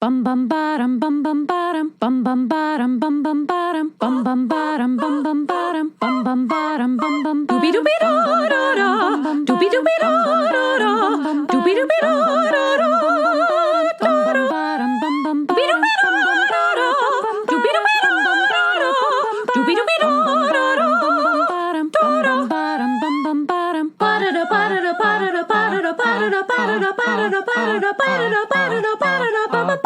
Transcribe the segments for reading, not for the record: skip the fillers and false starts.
Bum bum bottom bum bum bottom bum bum bottom bum bum bottom bum bum bottom bum bum bottom bum bum bottom bum bum doobie doobie da da da doobie doobie da da da doobie doobie da da da bum bum bottom bum bum doobie doobie da da da doobie doobie da da da doobie doobie da da da bum bum bottom bum bum bottom ba da da ba da da ba da da ba da da ba da da ba da da ba da da ba da da ba da da ba da da ba da da ba ba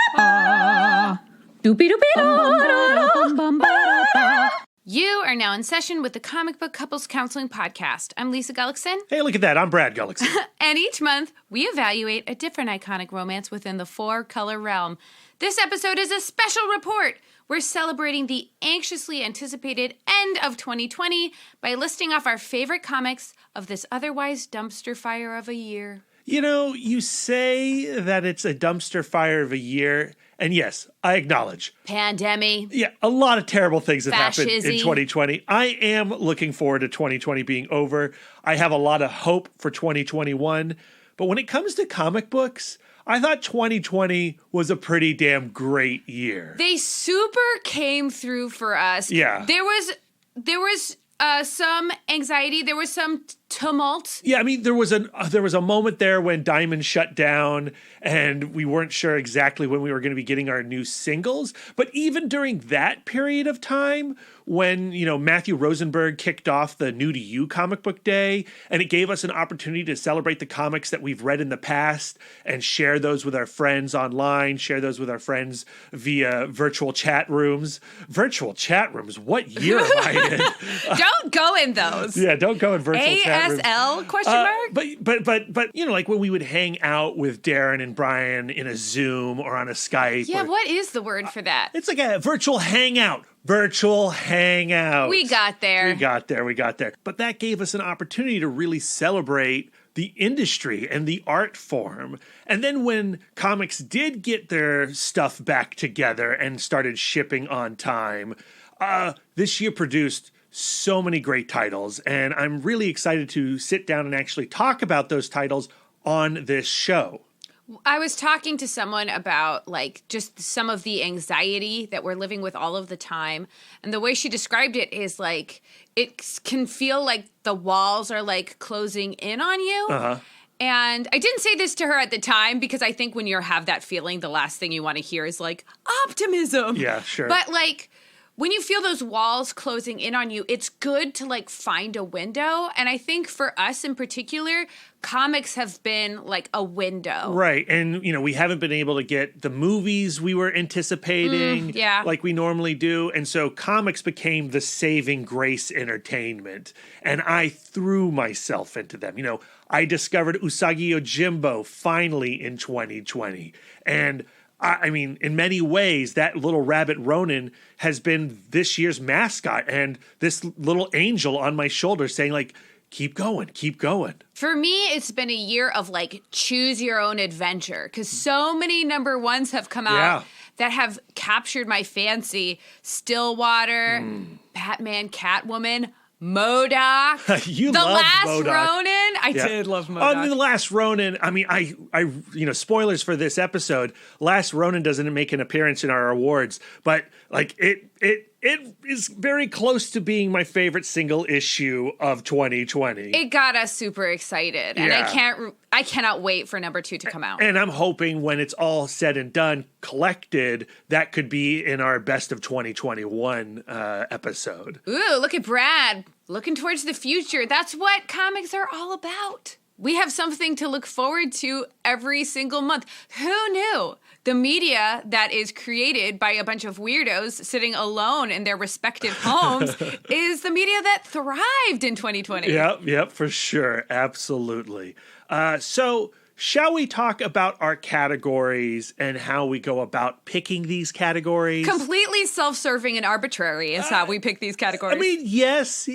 You are now in session with the Comic Book Couples Counseling Podcast. I'm Lisa Gullickson. Hey, look at that. I'm Brad Gullickson. And each month, we evaluate a different iconic romance within the four-color realm. This episode is a special report. We're celebrating the anxiously anticipated end of 2020 by listing off our favorite comics of this otherwise dumpster fire of a year. You know, you say that it's a dumpster fire of a year, and yes, I acknowledge. Pandemic. Yeah, a lot of terrible things have happened in Fascism. 2020. I am looking forward to 2020 being over. I have a lot of hope for 2021. But when it comes to comic books, I thought 2020 was a pretty damn great year. They super came through for us. Yeah. There was some anxiety. There was some tumult. Yeah, I mean, there was a moment there when Diamond shut down and we weren't sure exactly when we were going to be getting our new singles. But even during that period of time, when, you know, Matthew Rosenberg kicked off the New to You comic book day, and it gave us an opportunity to celebrate the comics that we've read in the past and share those with our friends online, share those with our friends via virtual chat rooms. Virtual chat rooms? What year am I in? Don't go in those. Yeah, don't go in virtual chat rooms. ASL question mark? But you know, like when we would hang out with Darren and Brian in a Zoom or on a Skype. Yeah, what is the word for that? It's like a virtual hangout. Virtual hangout. We got there. We got there. But that gave us an opportunity to really celebrate the industry and the art form. And then when comics did get their stuff back together and started shipping on time, this year produced so many great titles. And I'm really excited to sit down and actually talk about those titles on this show. I was talking to someone about like just some of the anxiety that we're living with all of the time. And the way she described it is like, it can feel like the walls are like closing in on you. Uh-huh. And I didn't say this to her at the time because I think when you have that feeling, the last thing you want to hear is like optimism. Yeah, sure. But like, when you feel those walls closing in on you, it's good to like find a window. And I think for us in particular, comics have been like a window. Right. And, you know, we haven't been able to get the movies we were anticipating like we normally do. And so comics became the saving grace entertainment. And I threw myself into them. You know, I discovered Usagi Yojimbo finally in 2020. And I mean, in many ways, that little rabbit Ronin has been this year's mascot and this little angel on my shoulder saying, like, keep going, keep going. For me, it's been a year of, like, choose your own adventure because so many number ones have come out that have captured my fancy. Stillwater, Batman, Catwoman, MODOK, You The love Last MODOK. Ronin. I did love MODOK. The Last Ronin, I mean, I, you know, spoilers for this episode, Last Ronin doesn't make an appearance in our awards, but like it is very close to being my favorite single issue of 2020. It got us super excited, and I cannot wait for number 2 to come out. And I'm hoping when it's all said and done, collected, that could be in our best of 2021 episode. Ooh, look at Brad looking towards the future. That's what comics are all about. We have something to look forward to every single month. Who knew? The media that is created by a bunch of weirdos sitting alone in their respective homes is the media that thrived in 2020. Yep, for sure. Absolutely. So shall we talk about our categories and how we go about picking these categories? Completely self-serving and arbitrary is how we pick these categories. I mean, yes.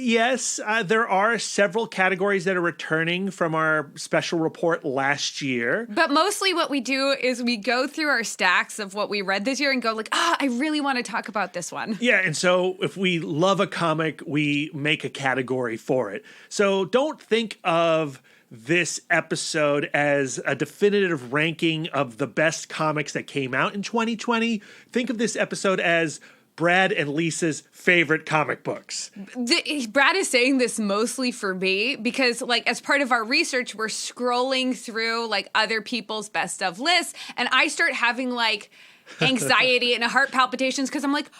There are several categories that are returning from our special report last year. But mostly what we do is we go through our stacks of what we read this year and go like, I really want to talk about this one. Yeah, and so if we love a comic, we make a category for it. So don't think of this episode as a definitive ranking of the best comics that came out in 2020. Think of this episode as Brad and Lisa's favorite comic books. Brad is saying this mostly for me because, like, as part of our research, we're scrolling through, like, other people's best of lists, and I start having, like, anxiety and heart palpitations because I'm like,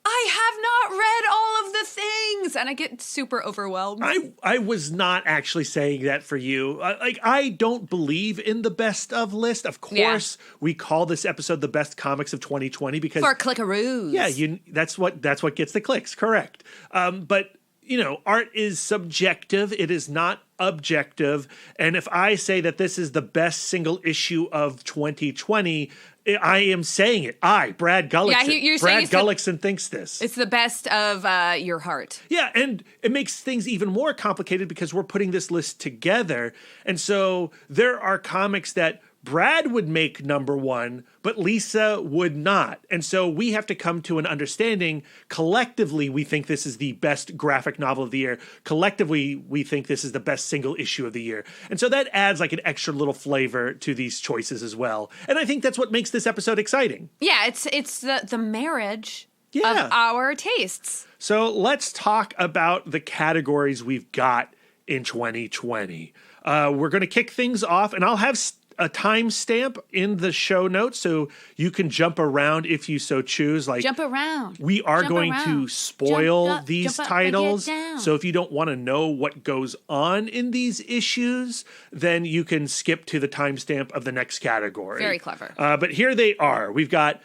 I have not read all of the things, and I get super overwhelmed. I was not actually saying that for you. I don't believe in the best of list. Of course, we call this episode the best comics of 2020 because for clickaroos. Yeah, that's what gets the clicks. Correct. But art is subjective. It is not objective. And if I say that this is the best single issue of 2020, I am saying it. Brad Gullickson. Yeah, you're saying Brad Gullickson thinks this. It's the best of your heart. Yeah, and it makes things even more complicated because we're putting this list together. And so there are comics that Brad would make number one, but Lisa would not. And so we have to come to an understanding. Collectively, we think this is the best graphic novel of the year. Collectively, we think this is the best single issue of the year. And so that adds like an extra little flavor to these choices as well. And I think that's what makes this episode exciting. Yeah, it's the marriage of our tastes. So let's talk about the categories we've got in 2020. We're going to kick things off, and I'll have a timestamp in the show notes so you can jump around if you so choose. Like, jump around. We are going to spoil these titles. So if you don't want to know what goes on in these issues, then you can skip to the timestamp of the next category. Very clever. But here they are. We've got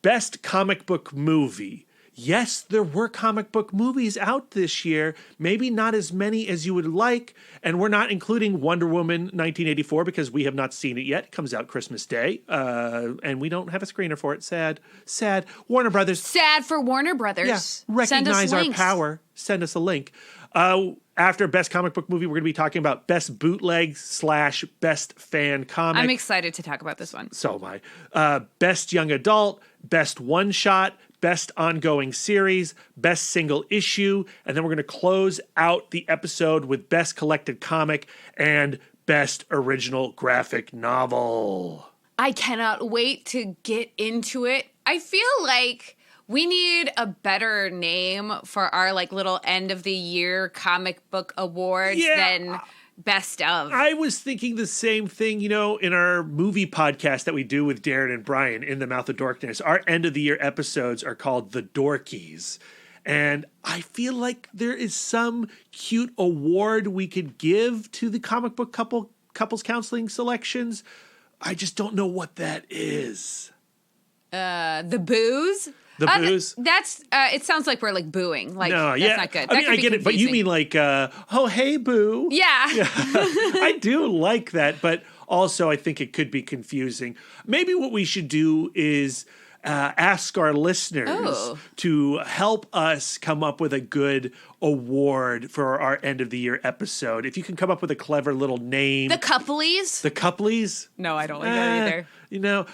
Best Comic Book Movie. Yes, there were comic book movies out this year, maybe not as many as you would like, and we're not including Wonder Woman 1984 because we have not seen it yet. It comes out Christmas Day, and we don't have a screener for it. Sad. Warner Brothers. Sad for Warner Brothers. Yeah, recognize our power. Send us a link. After Best Comic Book Movie, we're going to be talking about Best Bootleg / Best Fan Comic. I'm excited to talk about this one. So am I. Best Young Adult, Best One Shot, Best Ongoing Series, Best Single Issue, and then we're going to close out the episode with Best Collected Comic and Best Original Graphic Novel. I cannot wait to get into it. I feel like we need a better name for our like little end of the year comic book awards than Best of. I was thinking the same thing, in our movie podcast that we do with Darren and Brian, In the Mouth of Dorkness. Our end of the year episodes are called The Dorkies. And I feel like there is some cute award we could give to the comic book couples counseling selections. I just don't know what that is. The booze? The booze? That's it sounds like we're like booing. Like, no, that's not good. I get it, but you mean like, oh, hey, boo. Yeah. I do like that, but also I think it could be confusing. Maybe what we should do is ask our listeners to help us come up with a good award for our end of the year episode. If you can come up with a clever little name. The Couplies? The Couplies? No, I don't like that either.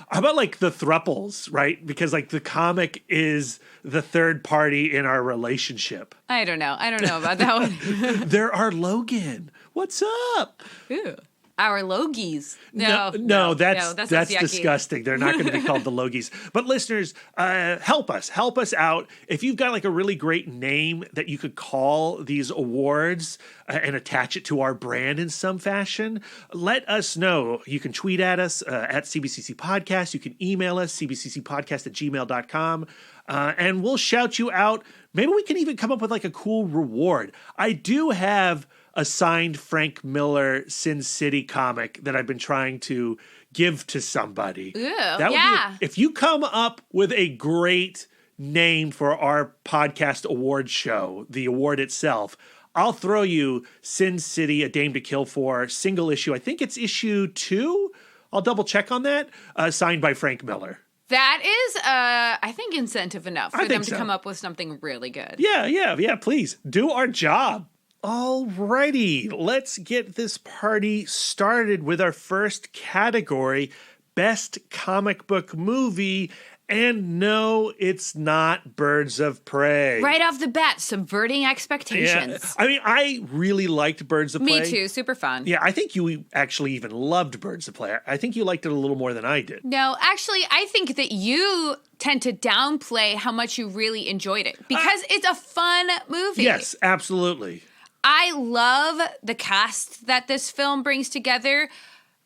How about like the Thruples, right? Because like the comic is the third party in our relationship. I don't know about that one. There are Logan. What's up? Ew. Our Logies. No, that's disgusting. They're not going to be called the Logies. But listeners, help us out. If you've got like a really great name that you could call these awards and attach it to our brand in some fashion, let us know. You can tweet at us at CBCC Podcast. You can email us, cbccpodcast@gmail.com. And we'll shout you out. Maybe we can even come up with like a cool reward. I do have a signed Frank Miller Sin City comic that I've been trying to give to somebody. Ooh, if you come up with a great name for our podcast award show, the award itself, I'll throw you Sin City, A Dame to Kill For, single issue. I think it's issue 2. I'll double check on that. Signed by Frank Miller. That is, I think, incentive enough for them to come up with something really good. Yeah, please. Do our job. Alrighty, let's get this party started with our first category, Best Comic Book Movie. And no, it's not Birds of Prey. Right off the bat, subverting expectations. Yeah. I mean, I really liked Birds of Prey. Me too, super fun. Yeah, I think you actually even loved Birds of Prey. I think you liked it a little more than I did. No, actually, I think that you tend to downplay how much you really enjoyed it because it's a fun movie. Yes, absolutely. I love the cast that this film brings together.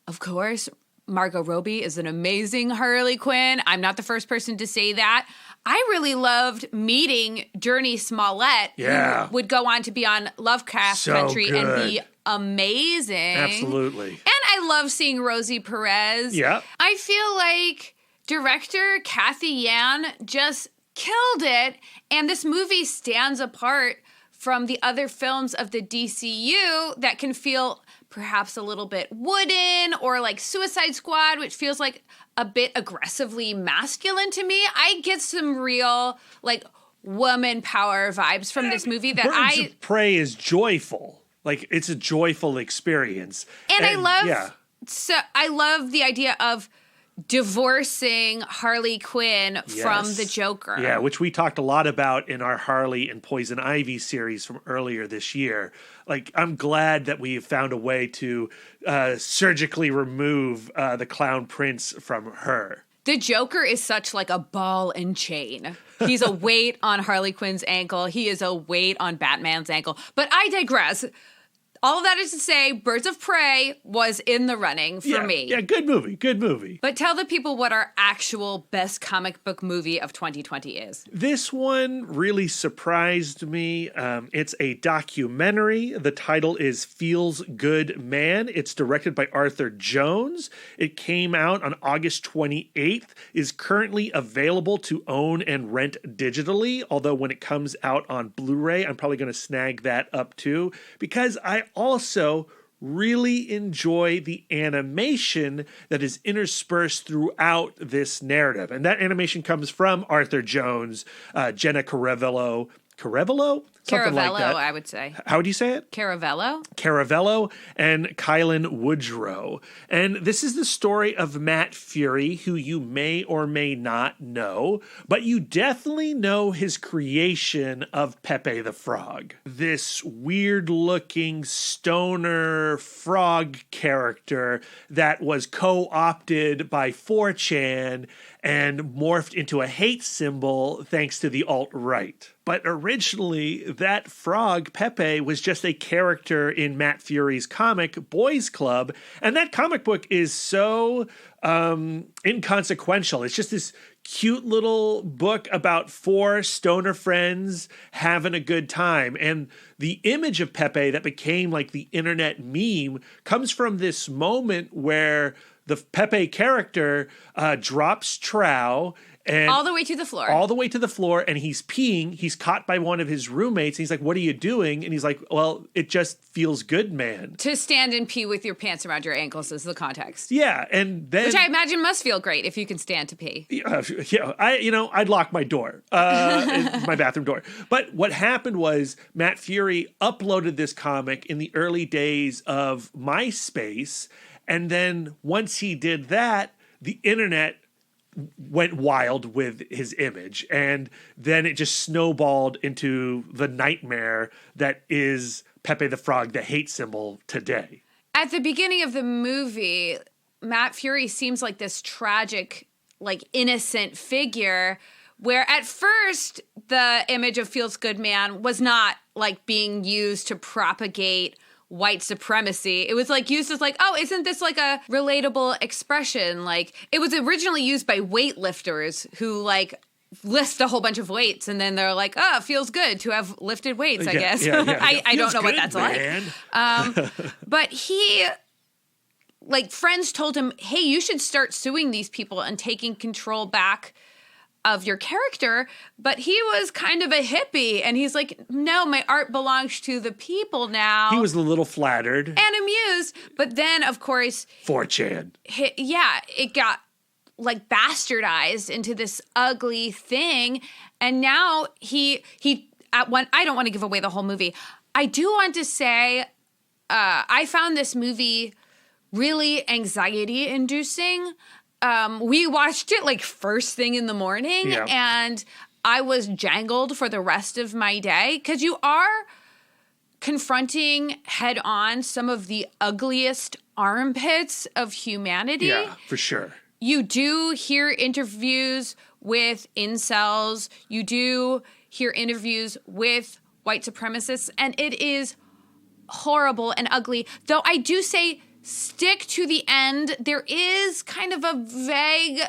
Of course, Margot Robbie is an amazing Harley Quinn. I'm not the first person to say that. I really loved meeting Jurnee Smollett, who would go on to be on Lovecraft Country and be amazing. Absolutely. And I love seeing Rosie Perez. Yeah. I feel like director Kathy Yan just killed it, and this movie stands apart from the other films of the DCU that can feel perhaps a little bit wooden, or like Suicide Squad, which feels like a bit aggressively masculine to me. I get some real like woman power vibes from this movie that Birds of Prey is joyful. Like, it's a joyful experience. And I love the idea of divorcing Harley Quinn from the Joker. Yeah, which we talked a lot about in our Harley and Poison Ivy series from earlier this year. Like, I'm glad that we found a way to surgically remove the Clown Prince from her. The Joker is such like a ball and chain. He's a weight on Harley Quinn's ankle. He is a weight on Batman's ankle. But I digress. All of that is to say, Birds of Prey was in the running for me. Yeah, good movie, good movie. But tell the people what our actual best comic book movie of 2020 is. This one really surprised me. It's a documentary. The title is Feels Good Man. It's directed by Arthur Jones. It came out on August 28th, is currently available to own and rent digitally, although when it comes out on Blu-ray, I'm probably going to snag that up too, because I also really enjoy the animation that is interspersed throughout this narrative. And that animation comes from Arthur Jones, Jenna Caravello. Something like that. I would say. How would you say it? Caravello, and Kylan Woodrow. And this is the story of Matt Fury, who you may or may not know, but you definitely know his creation of Pepe the Frog. This weird-looking stoner frog character that was co-opted by 4chan and morphed into a hate symbol thanks to the alt-right. But originally, that frog, Pepe, was just a character in Matt Fury's comic, Boys Club, and that comic book is so inconsequential. It's just this cute little book about 4 stoner friends having a good time. And the image of Pepe that became like the internet meme comes from this moment where the Pepe character drops trow and all the way to the floor. And he's peeing. He's caught by one of his roommates. And he's like, "What are you doing?" And he's like, "Well, it just feels good, man." To stand and pee with your pants around your ankles is the context. Yeah, and then, which I imagine must feel great if you can stand to pee. I'd lock my door, my bathroom door. But what happened was Matt Fury uploaded this comic in the early days of MySpace. And then once he did that, the internet went wild with his image. And then it just snowballed into the nightmare that is Pepe the Frog, the hate symbol today. At the beginning of the movie, Matt Fury seems like this tragic, like innocent figure where at first the image of Feels Good Man was not like being used to propagate white supremacy. It was like used as like, oh, isn't this like a relatable expression? Like it was originally used by weightlifters who like lift a whole bunch of weights and then they're like, oh, it feels good to have lifted weights, I guess. I don't know what that's man. Like. But he, like friends told him, hey, you should start suing these people and taking control back of your character, but he was kind of a hippie, and he's like, no, my art belongs to the people now. He was a little flattered. And amused, but then, of course... 4chan. It got, like, bastardized into this ugly thing, and now he I don't want to give away the whole movie. I do want to say, I found this movie really anxiety-inducing. we watched it like first thing in the morning, and I was jangled for the rest of my day because you are confronting head on some of the ugliest armpits of humanity. Yeah, for sure. You do hear interviews with incels. You do hear interviews with white supremacists, and it is horrible and ugly. Though I do say stick to the end. There is kind of a vague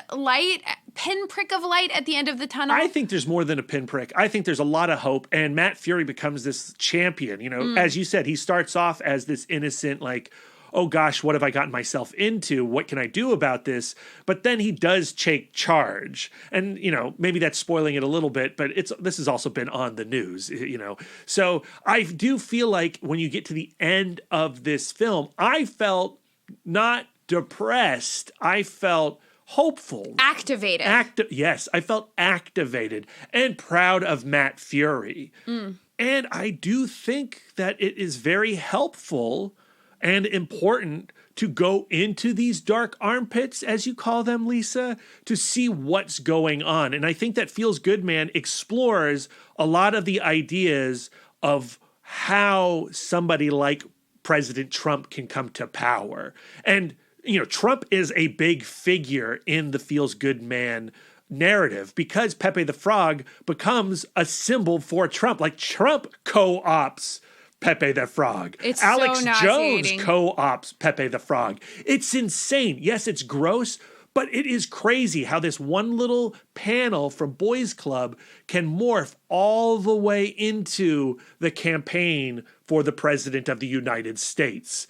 pinprick of light at the end of the tunnel. I think there's more than a pinprick. I think there's a lot of hope, and Matt Fury becomes this champion. You know, as you said, he starts off as this innocent, like, oh gosh, what have I gotten myself into? What can I do about this? But then he does take charge. And, you know, maybe that's spoiling it a little bit, but this has also been on the news, you know. So I do feel like when you get to the end of this film, I felt not depressed. I felt hopeful. Activated. Yes, I felt activated and proud of Matt Fury. And I do think that it is very helpful and important to go into these dark armpits, as you call them, Lisa, to see what's going on. And I think that Feels Good Man explores a lot of the ideas of how somebody like President Trump can come to power. And, you know, Trump is a big figure in the Feels Good Man narrative because Pepe the Frog becomes a symbol for Trump. Like, Trump co-ops Pepe the Frog. It's Alex so Jones co-ops Pepe the Frog. It's insane. Yes, it's gross, but it is crazy how this one little panel from Boys Club can morph all the way into the campaign for the President of the United States.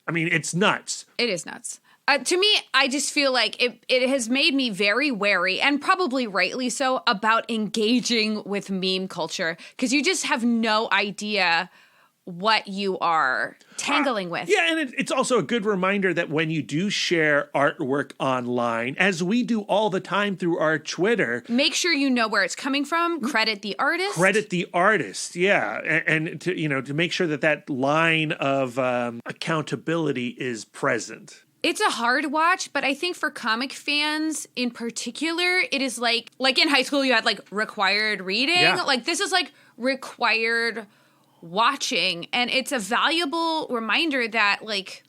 I mean, it's nuts. It is nuts. To me, I just feel like it has made me very wary, and probably rightly so, about engaging with meme culture, because you just have no idea what you are tangling with. Yeah, and it's also a good reminder that when you do share artwork online, as we do all the time through our Twitter, make sure you know where it's coming from. Credit the artist. Credit the artist, yeah, and to make sure that line of accountability is present. It's a hard watch, but I think for comic fans in particular, it is like in high school you had like required reading. Yeah. Like this is like required watching, and it's a valuable reminder that like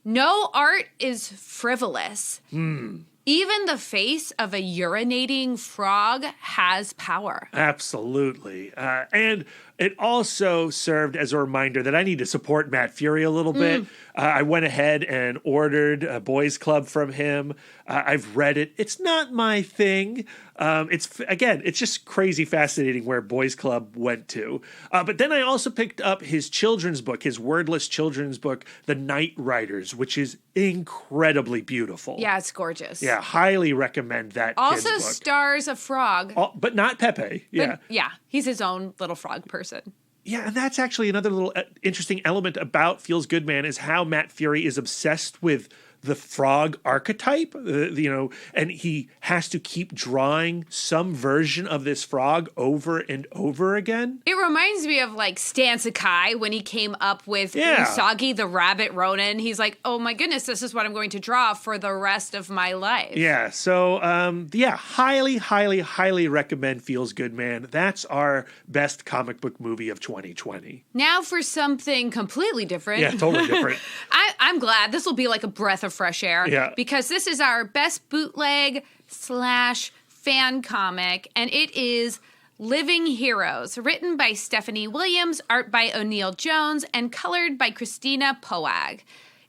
no art is frivolous. Even the face of a urinating frog has power. Absolutely. And it also served as a reminder that I need to support Matt Fury a little bit. I went ahead and ordered a Boys Club from him. I've read it. It's not my thing. It's just crazy fascinating where Boys Club went to. But then I also picked up his children's book, his wordless children's book, The Night Riders, which is incredibly beautiful. Yeah, it's gorgeous. Yeah, highly recommend that. Also kid's book. Stars a frog. But not Pepe. Yeah. But, yeah, he's his own little frog person. Yeah, and that's actually another little interesting element about Feels Good Man is how Matt Fury is obsessed with the frog archetype, and he has to keep drawing some version of this frog over and over again. It reminds me of like Stan Sakai when he came up with Usagi the Rabbit Ronin. He's like, oh my goodness, this is what I'm going to draw for the rest of my life. Yeah, so highly, highly, highly recommend Feels Good Man. That's our best comic book movie of 2020. Now for something completely different. Yeah, totally different. I'm glad this will be like a breath of fresh air. Yeah. Because this is our best bootleg / fan comic, and it is Living Heroes, written by Stephanie Williams, art by O'Neill Jones, and colored by Christina Poag.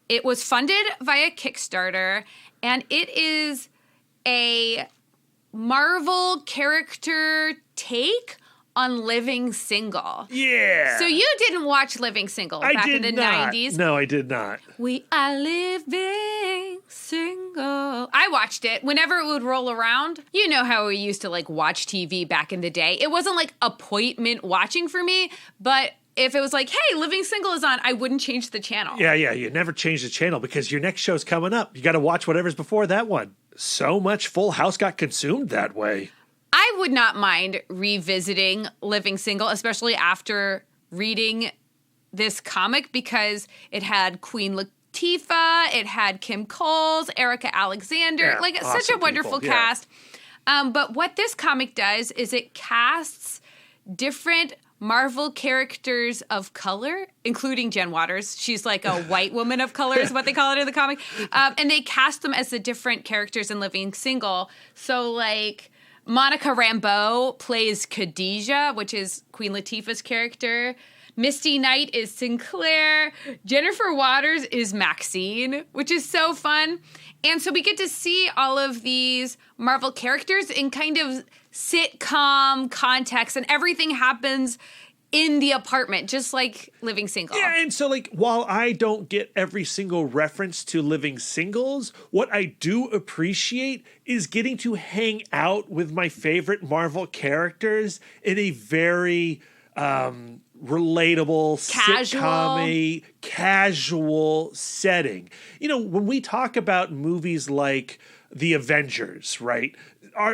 It was funded via Kickstarter, and it is a Marvel character take on Living Single. Yeah. So you didn't watch Living Single back in the 90s. No, I did not. We are living single. I watched it whenever it would roll around. You know how we used to like watch TV back in the day. It wasn't like appointment watching for me, but if it was like, hey, Living Single is on, I wouldn't change the channel. Yeah, you never change the channel because your next show's coming up. You got to watch whatever's before that one. So much Full House got consumed that way. I would not mind revisiting Living Single, especially after reading this comic, because it had Queen Tifa. It had Kim Coles, Erica Alexander, awesome such a wonderful people, yeah. cast. But what this comic does is it casts different Marvel characters of color, including Jen Waters. She's like a white woman of color is what they call it in the comic. And they cast them as the different characters in Living Single. So like Monica Rambeau plays Khadijah, which is Queen Latifah's character. Misty Knight is Sinclair. Jennifer Waters is Maxine, which is so fun. And so we get to see all of these Marvel characters in kind of sitcom context, and everything happens in the apartment, just like Living Single. Yeah, and so like while I don't get every single reference to Living Singles, what I do appreciate is getting to hang out with my favorite Marvel characters in a very relatable, sitcom-y, casual setting. You know, when we talk about movies like The Avengers, right?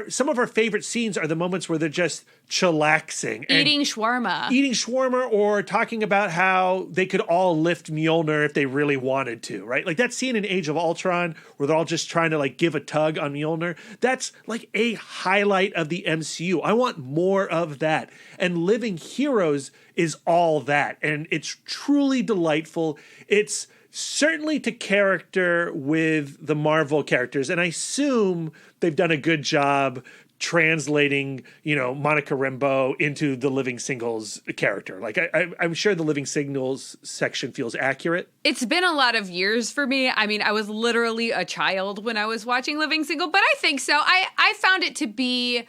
Some of our favorite scenes are the moments where they're just chillaxing. Eating shawarma, or talking about how they could all lift Mjolnir if they really wanted to, right? Like that scene in Age of Ultron where they're all just trying to like give a tug on Mjolnir. That's like a highlight of the MCU. I want more of that. And Living Heroes is all that. And it's truly delightful. It's certainly to character with the Marvel characters. And I assume they've done a good job translating, Monica Rambeau into the Living Singles character. Like I'm sure the Living Singles section feels accurate. It's been a lot of years for me. I mean, I was literally a child when I was watching Living Single, but I think so. I found it to be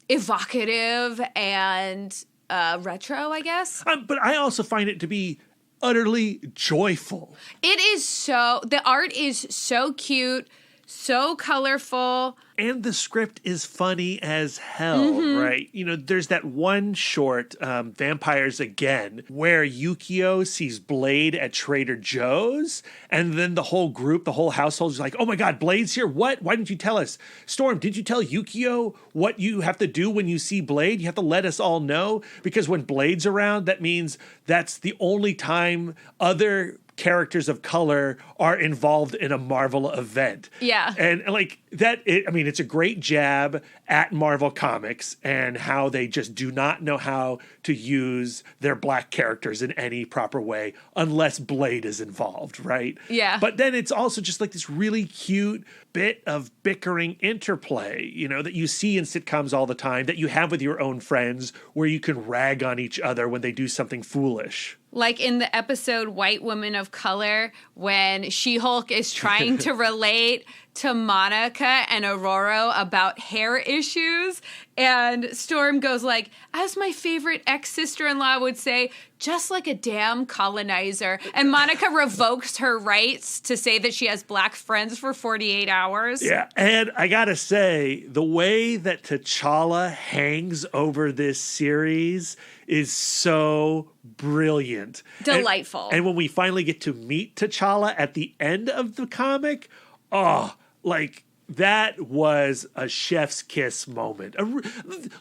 evocative and retro, I guess. But I also find it to be utterly joyful. The art is so cute, so colorful. And the script is funny as hell, right? There's that one short, Vampires Again, where Yukio sees Blade at Trader Joe's, and then the whole group, the whole household is like, oh my God, Blade's here? What? Why didn't you tell us? Storm, did you tell Yukio what you have to do when you see Blade? You have to let us all know, because when Blade's around, that means that's the only time other characters of color are involved in a Marvel event. Yeah. And like that, it's a great jab at Marvel Comics and how they just do not know how to use their black characters in any proper way unless Blade is involved, right? Yeah. But then it's also just like this really cute bit of bickering interplay, that you see in sitcoms all the time, that you have with your own friends, where you can rag on each other when they do something foolish. Like in the episode White Woman of Color, when She-Hulk is trying to relate to Monica and Aurora about hair issues, and Storm goes like, as my favorite ex-sister-in-law would say, just like a damn colonizer. And Monica revokes her rights to say that she has black friends for 48 hours. Yeah, and I gotta say, the way that T'Challa hangs over this series is so brilliant. Delightful. And when we finally get to meet T'Challa at the end of the comic, that was a chef's kiss moment.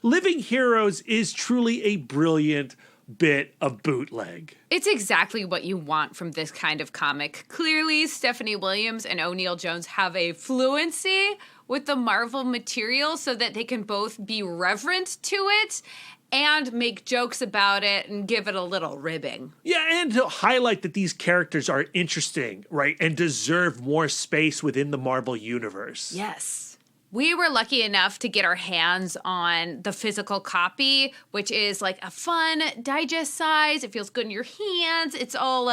Living Heroes is truly a brilliant bit of bootleg. It's exactly what you want from this kind of comic. Clearly, Stephanie Williams and O'Neil Jones have a fluency with the Marvel material so that they can both be reverent to it and make jokes about it and give it a little ribbing. Yeah, and to highlight that these characters are interesting, right, and deserve more space within the Marvel universe. Yes. We were lucky enough to get our hands on the physical copy, which is like a fun digest size. It feels good in your hands. It's all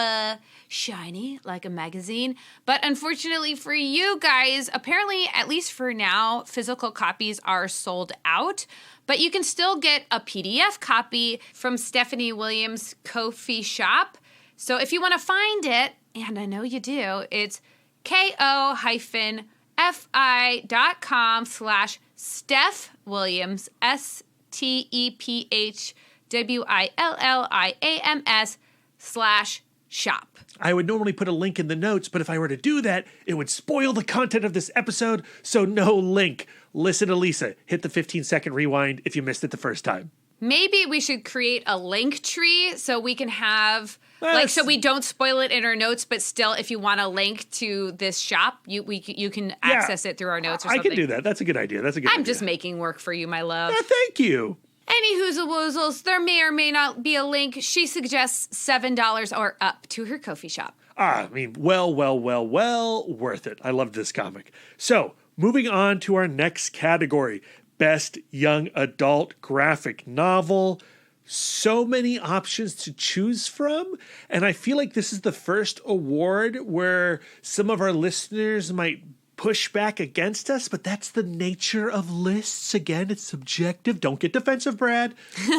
shiny, like a magazine. But unfortunately for you guys, apparently, at least for now, physical copies are sold out. But you can still get a PDF copy from Stephanie Williams' Ko-fi shop. So if you want to find it, and I know you do, it's ko-fi.com/Steph Williams, STEPHWILLIAMS/shop. I would normally put a link in the notes, but if I were to do that, it would spoil the content of this episode, so no link. Listen to Lisa. Hit the 15-second rewind if you missed it the first time. Maybe we should create a link tree so we can have Like, so we don't spoil it in our notes, but still, if you want a link to this shop, you can access it through our notes or something. I can do that. That's a good idea. I'm just making work for you, my love. Thank you. Any hoozle-woozles, there may or may not be a link. She suggests $7 or up to her Ko-fi shop. I mean, well worth it. I love this comic. So, moving on to our next category, Best Young Adult Graphic Novel. So many options to choose from, and I feel like this is the first award where some of our listeners might push back against us, but that's the nature of lists. Again, it's subjective. Don't get defensive, Brad.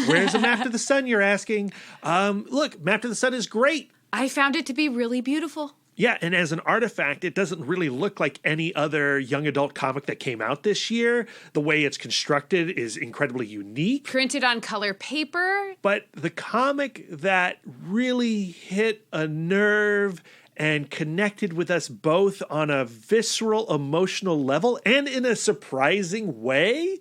Where's a Map to the Sun, you're asking? Look, Map to the Sun is great. I found it to be really beautiful. Yeah, and as an artifact, it doesn't really look like any other young adult comic that came out this year. The way it's constructed is incredibly unique. Printed on color paper. But the comic that really hit a nerve and connected with us both on a visceral, emotional level and in a surprising way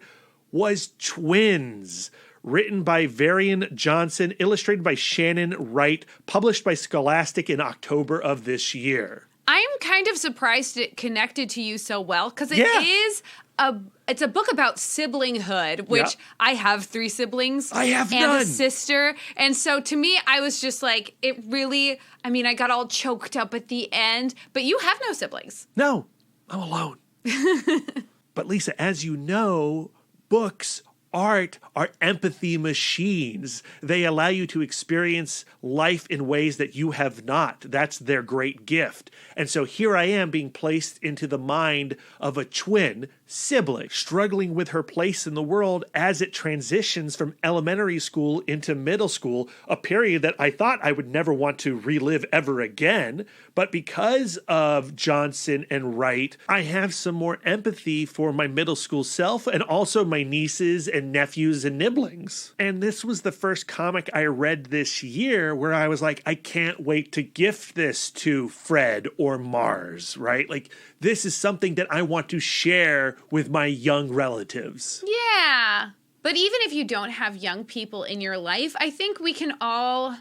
was Twins. Written by Varian Johnson, illustrated by Shannon Wright, published by Scholastic in October of this year. I'm kind of surprised it connected to you so well, because it's a book about siblinghood, which I have 3 siblings. I have and none. A sister. And so to me, I was just like, it really, I mean, I got all choked up at the end, but you have no siblings. No, I'm alone. But Lisa, as you know, books, art are empathy machines. They allow you to experience life in ways that you have not. That's their great gift. And so here I am being placed into the mind of a twin sibling, struggling with her place in the world as it transitions from elementary school into middle school, a period that I thought I would never want to relive ever again. But because of Johnson and Wright, I have some more empathy for my middle school self and also my nieces and nephews and nibblings. And this was the first comic I read this year where I was like, I can't wait to gift this to Fred or Mars, right? Like, this is something that I want to share with my young relatives. Yeah. But even if you don't have young people in your life, I think we can all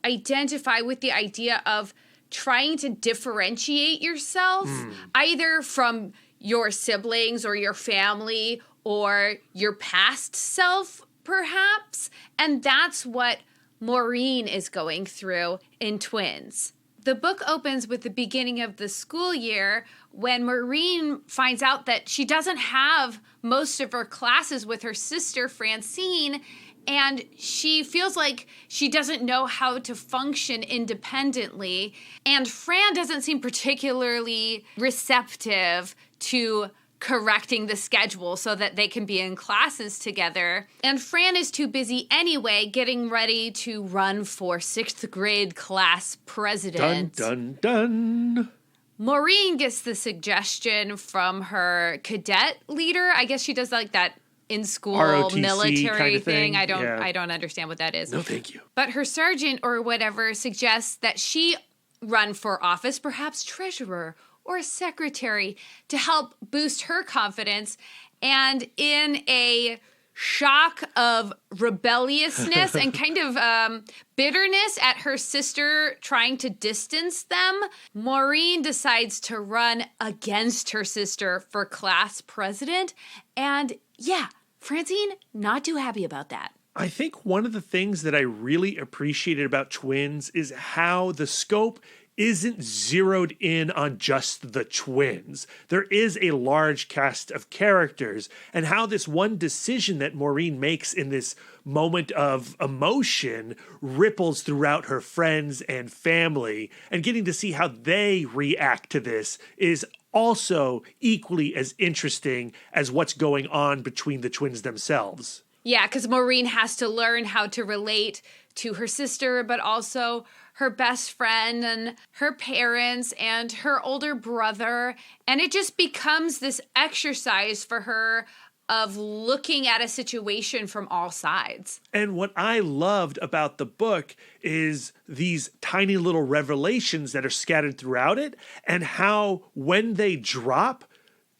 identify with the idea of trying to differentiate yourself either from your siblings or your family or your past self, perhaps. And that's what Maureen is going through in Twins. The book opens with the beginning of the school year when Maureen finds out that she doesn't have most of her classes with her sister, Francine, and she feels like she doesn't know how to function independently. And Fran doesn't seem particularly receptive to correcting the schedule so that they can be in classes together. And Fran is too busy anyway getting ready to run for 6th grade class president. Dun, dun, dun. Maureen gets the suggestion from her cadet leader. I guess she does like that in-school ROTC military kind of thing. I don't understand what that is. No, thank you. But her sergeant or whatever suggests that she run for office, perhaps treasurer or secretary, to help boost her confidence. And in a shock of rebelliousness and kind of bitterness at her sister trying to distance them, Maureen decides to run against her sister for class president. And yeah, Francine, not too happy about that. I think one of the things that I really appreciated about Twins is how the scope isn't zeroed in on just the twins. There is a large cast of characters, and how this one decision that Maureen makes in this moment of emotion ripples throughout her friends and family, and getting to see how they react to this is also equally as interesting as what's going on between the twins themselves. Yeah, because Maureen has to learn how to relate to her sister, but also her best friend and her parents and her older brother. And it just becomes this exercise for her of looking at a situation from all sides. And what I loved about the book is these tiny little revelations that are scattered throughout it, and how when they drop,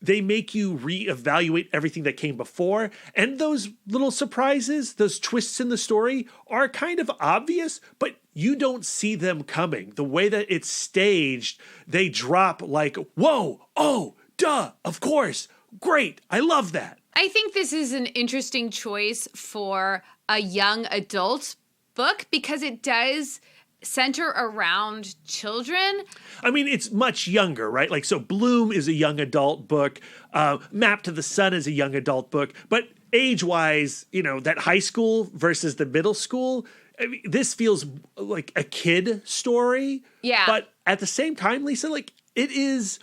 they make you reevaluate everything that came before. And those little surprises, those twists in the story are kind of obvious, but you don't see them coming. The way that it's staged, they drop like, whoa, oh, duh, of course, great, I love that. I think this is an interesting choice for a young adult book because it does center around children. I mean, it's much younger, right? Like, so Bloom is a young adult book. Map to the Sun is a young adult book. But age-wise, that high school versus the middle school, I mean, this feels like a kid story. Yeah. But at the same time, Lisa, like, it is,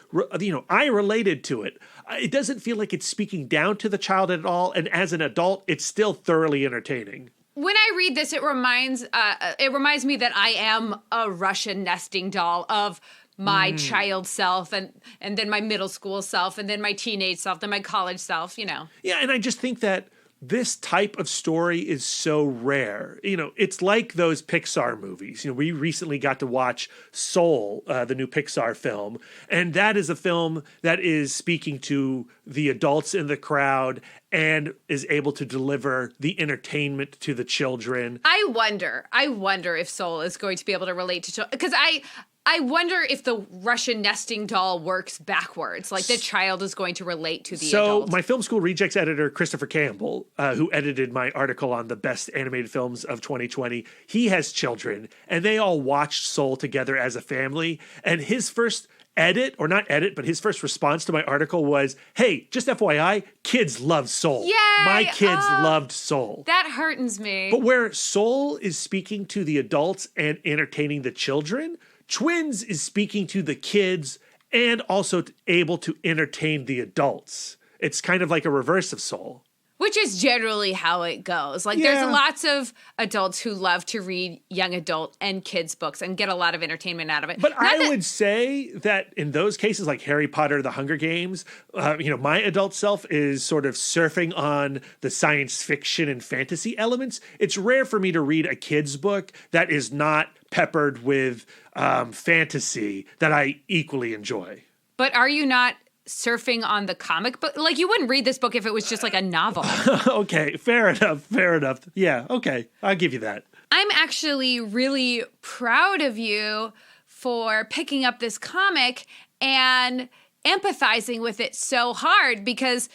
I related to it. It doesn't feel like it's speaking down to the child at all. And as an adult, it's still thoroughly entertaining. When I read this, it reminds me that I am a Russian nesting doll of my child self and then my middle school self and then my teenage self, then my college self, Yeah, and I just think that this type of story is so rare. It's like those Pixar movies. We recently got to watch Soul, the new Pixar film, and that is a film that is speaking to the adults in the crowd and is able to deliver the entertainment to the children. I wonder if Soul is going to be able to relate to children, because I wonder if the Russian nesting doll works backwards. Like the child is going to relate to the adult. So my Film School Rejects editor, Christopher Campbell, who edited my article on the best animated films of 2020, he has children, and they all watched Soul together as a family. And his first his first response to my article was, hey, just FYI, kids love Soul. Yay! My kids loved Soul. That hurts me. But where Soul is speaking to the adults and entertaining the children, Twins is speaking to the kids and also able to entertain the adults. It's kind of like a reverse of Soul. Which is generally how it goes. Like, there's lots of adults who love to read young adult and kids books and get a lot of entertainment out of it. But I would say that in those cases, like Harry Potter, The Hunger Games, my adult self is sort of surfing on the science fiction and fantasy elements. It's rare for me to read a kid's book that is not peppered with fantasy that I equally enjoy. But are you not surfing on the comic book? Like, you wouldn't read this book if it was just like a novel. Okay, fair enough. Yeah, okay, I'll give you that. I'm actually really proud of you for picking up this comic and empathizing with it so hard, because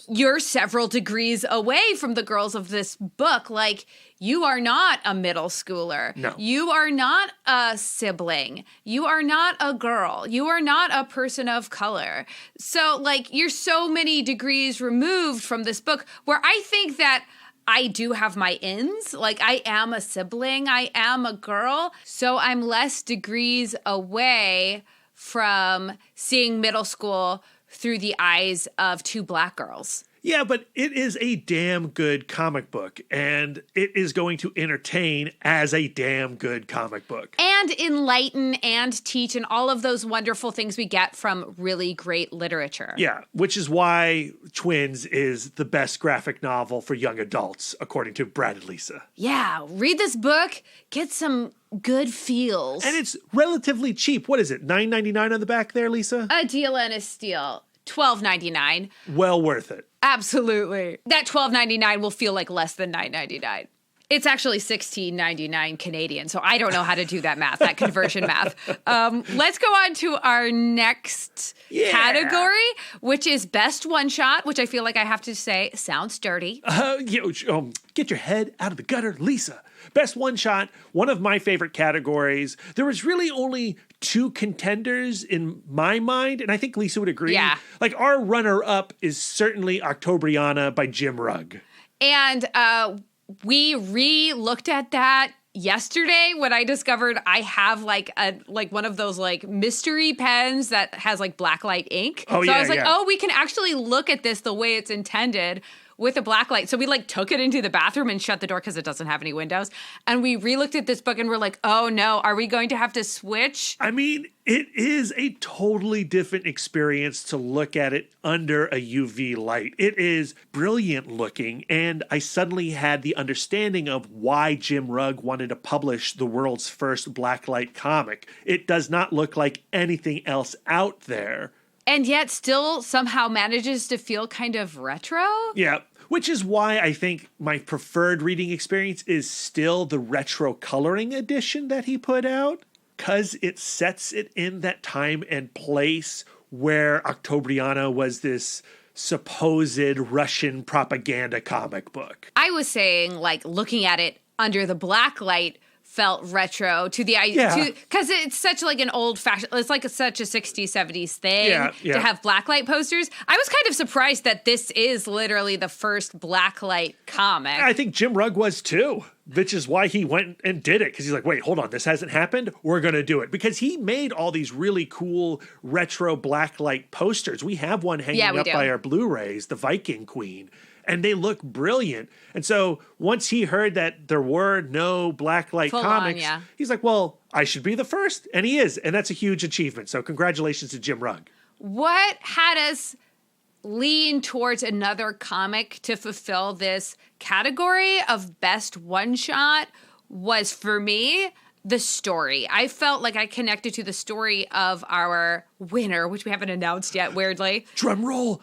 you're several degrees away from the girls of this book. Like, you are not a middle schooler. No. You are not a sibling. You are not a girl. You are not a person of color. So, like, you're so many degrees removed from this book, where I think that I do have my ins. Like, I am a sibling. I am a girl. So I'm less degrees away from seeing middle school through the eyes of two Black girls. Yeah, but it is a damn good comic book, and it is going to entertain as a damn good comic book. And enlighten and teach and all of those wonderful things we get from really great literature. Yeah, which is why Twins is the best graphic novel for young adults, according to Brad and Lisa. Yeah, read this book, get some good feels. And it's relatively cheap. What is it, $9.99 on the back there, Lisa? A deal and a steal. $12.99. Well worth it. Absolutely. That $12.99 will feel like less than $9.99. It's actually $16.99 Canadian, so I don't know how to do that math, that conversion math. Let's go on to our next category, which is best one shot, which I feel like I have to say sounds dirty. Get your head out of the gutter, Lisa. Best one shot, one of my favorite categories. There was really only two contenders in my mind, and I think Lisa would agree. Yeah. Like, our runner-up is certainly Octobriana by Jim Rugg. And we re-looked at that yesterday when I discovered I have like one of those like mystery pens that has like blacklight ink. Oh, so yeah, I was like, we can actually look at this the way it's intended with a blacklight. So we like took it into the bathroom and shut the door because it doesn't have any windows. And we re-looked at this book and we're like, oh no, are we going to have to switch? I mean, it is a totally different experience to look at it under a UV light. It is brilliant looking, and I suddenly had the understanding of why Jim Rugg wanted to publish the world's first blacklight comic. It does not look like anything else out there. and yet still somehow manages to feel kind of retro. Yeah. Which is why I think my preferred reading experience is still the retro coloring edition that he put out, because it sets it in that time and place where Octobriana was this supposed Russian propaganda comic book. I was saying, like, looking at it under the black light felt retro to the idea, because it's such like an old fashioned, it's like such a 60s, 70s thing to have blacklight posters. I was kind of surprised that this is literally the first blacklight comic. I think Jim Rugg was too, which is why he went and did it, because he's like, wait, hold on, this hasn't happened? We're going to do it. Because he made all these really cool retro blacklight posters. We have one hanging up by our Blu-rays, the Viking Queen. And they look brilliant. And so once he heard that there were no blacklight comics, he's like, well, I should be the first. And he is. And that's a huge achievement. So congratulations to Jim Rugg. What had us lean towards another comic to fulfill this category of best one-shot was, for me, the story. I felt like I connected to the story of our winner, which we haven't announced yet, weirdly. Drum roll.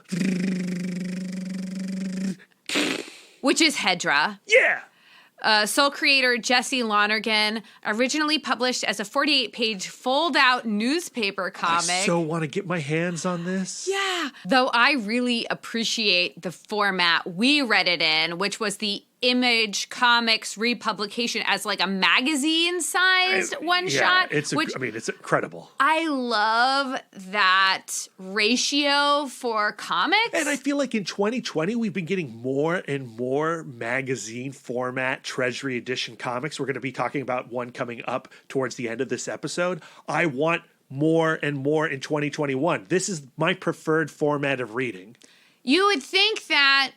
Which is Hedra. Yeah. Sole creator Jesse Lonergan, originally published as a 48-page fold-out newspaper comic. I so want to get my hands on this. Yeah. Though I really appreciate the format we read it in, which was the Image Comics republication as like a magazine-sized one-shot. It's incredible. I love that ratio for comics. And I feel like in 2020, we've been getting more and more magazine format Treasury Edition comics. We're going to be talking about one coming up towards the end of this episode. I want more and more in 2021. This is my preferred format of reading. You would think that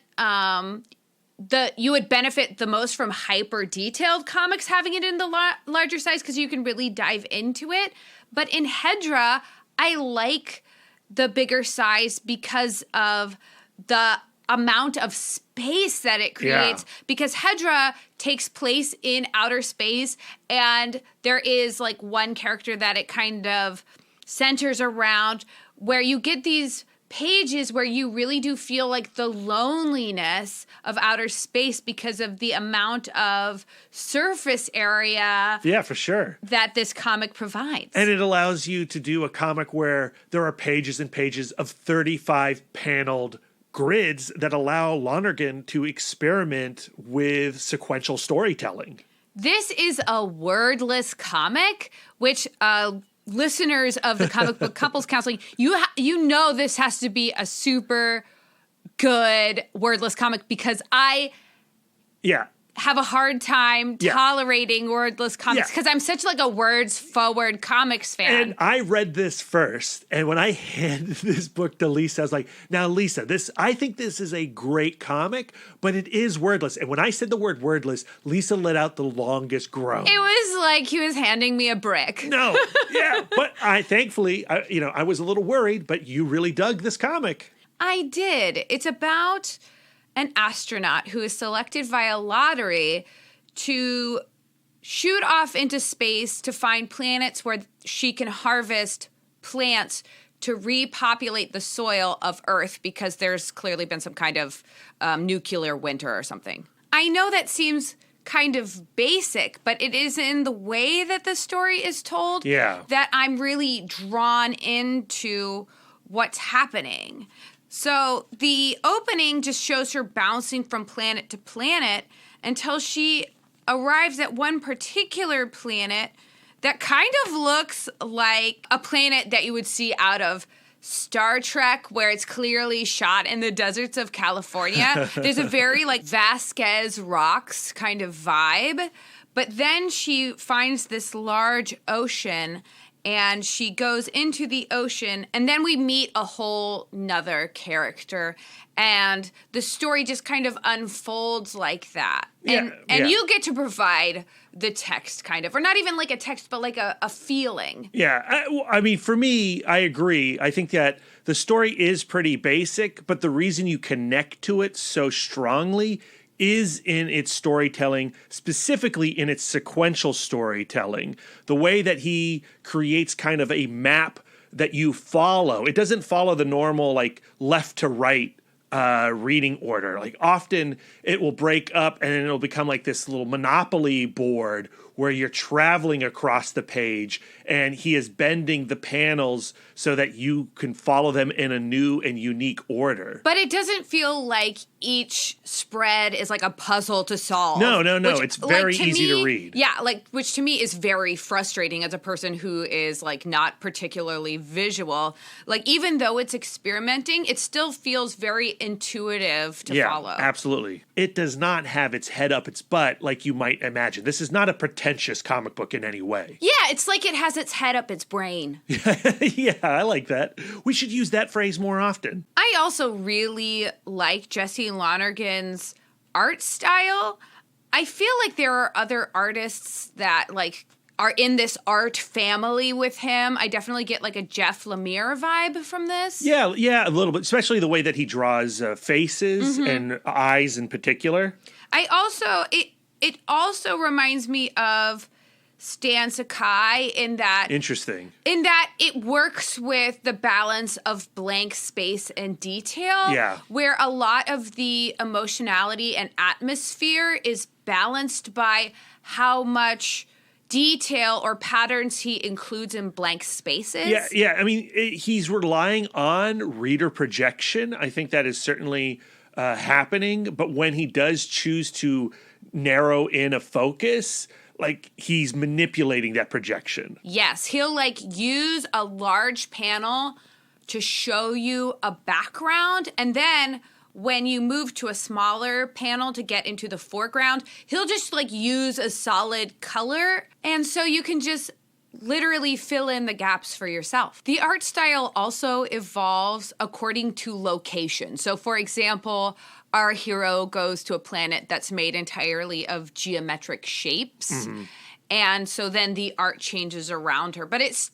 you would benefit the most from hyper detailed comics having it in the larger size, because you can really dive into it. But in Hedra, I like the bigger size because of the amount of space that it creates. Because Hedra takes place in outer space, and there is like one character that it kind of centers around, where you get these pages where you really do feel like the loneliness of outer space because of the amount of surface area. Yeah, for sure. That this comic provides. And it allows you to do a comic where there are pages and pages of 35 paneled grids that allow Lonergan to experiment with sequential storytelling. This is a wordless comic, which listeners of the Comic Book Couples Counseling, you know this has to be a super good wordless comic, because I have a hard time tolerating wordless comics because I'm such like a words forward comics fan. And I read this first, and when I handed this book to Lisa, I was like, now Lisa, I think this is a great comic, but it is wordless. And when I said the word wordless, Lisa let out the longest groan. It was like he was handing me a brick. No, but thankfully, I was a little worried, but you really dug this comic. I did. It's about an astronaut who is selected via lottery to shoot off into space to find planets where she can harvest plants to repopulate the soil of Earth, because there's clearly been some kind of nuclear winter or something. I know that seems kind of basic, but it is in the way that the story is told that I'm really drawn into what's happening. So the opening just shows her bouncing from planet to planet until she arrives at one particular planet that kind of looks like a planet that you would see out of Star Trek, where it's clearly shot in the deserts of California. There's a very like Vasquez Rocks kind of vibe. But then she finds this large ocean, and she goes into the ocean, and then we meet a whole nother character, and the story just kind of unfolds like that. And you get to provide the text, kind of, or not even like a text, but like a feeling. Yeah, I mean, for me, I agree. I think that the story is pretty basic, but the reason you connect to it so strongly is in its storytelling, specifically in its sequential storytelling. The way that he creates kind of a map that you follow. It doesn't follow the normal, like, left to right reading order. Like, often it will break up and then it'll become like this little Monopoly board where you're traveling across the page, and he is bending the panels so that you can follow them in a new and unique order. But it doesn't feel like each spread is like a puzzle to solve. No. It's very easy to read. Yeah, like, which to me is very frustrating as a person who is like not particularly visual. Like, even though it's experimenting, it still feels very intuitive to follow. Yeah, absolutely. It does not have its head up its butt like you might imagine. This is not a pretentious comic book in any way. Yeah, it's like it has its head up its brain. Yeah, I like that. We should use that phrase more often. I also really like Jesse Lonergan's art style. I feel like there are other artists that like are in this art family with him. I definitely get like a Jeff Lemire vibe from this. Yeah, a little bit, especially the way that he draws faces and eyes in particular. It also reminds me of Stan Sakai in that it works with the balance of blank space and detail. Yeah. Where a lot of the emotionality and atmosphere is balanced by how much detail or patterns he includes in blank spaces. Yeah. I mean, he's relying on reader projection. I think that is certainly happening. But when he does choose to narrow in a focus, like, he's manipulating that projection. Yes, he'll like use a large panel to show you a background, and then when you move to a smaller panel to get into the foreground, he'll just like use a solid color, and so you can just literally fill in the gaps for yourself. The art style also evolves according to location. So, for example, our hero goes to a planet that's made entirely of geometric shapes. And so then the art changes around her. But it's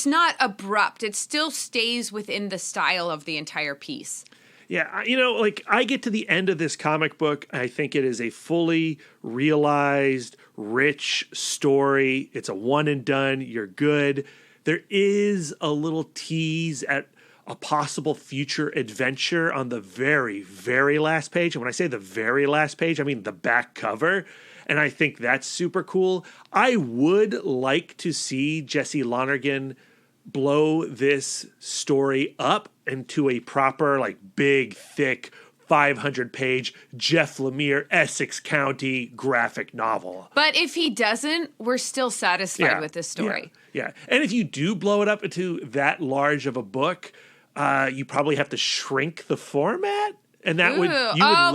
not abrupt. It still stays within the style of the entire piece. Yeah, like, I get to the end of this comic book, I think it is a fully realized, rich story. It's a one and done. You're good. There is a little tease at a possible future adventure on the very, very last page. And when I say the very last page, I mean the back cover. And I think that's super cool. I would like to see Jesse Lonergan blow this story up into a proper, like, big, thick, 500-page Jeff Lemire Essex County graphic novel. But if he doesn't, we're still satisfied with this story. Yeah. And if you do blow it up into that large of a book, you probably have to shrink the format. And that would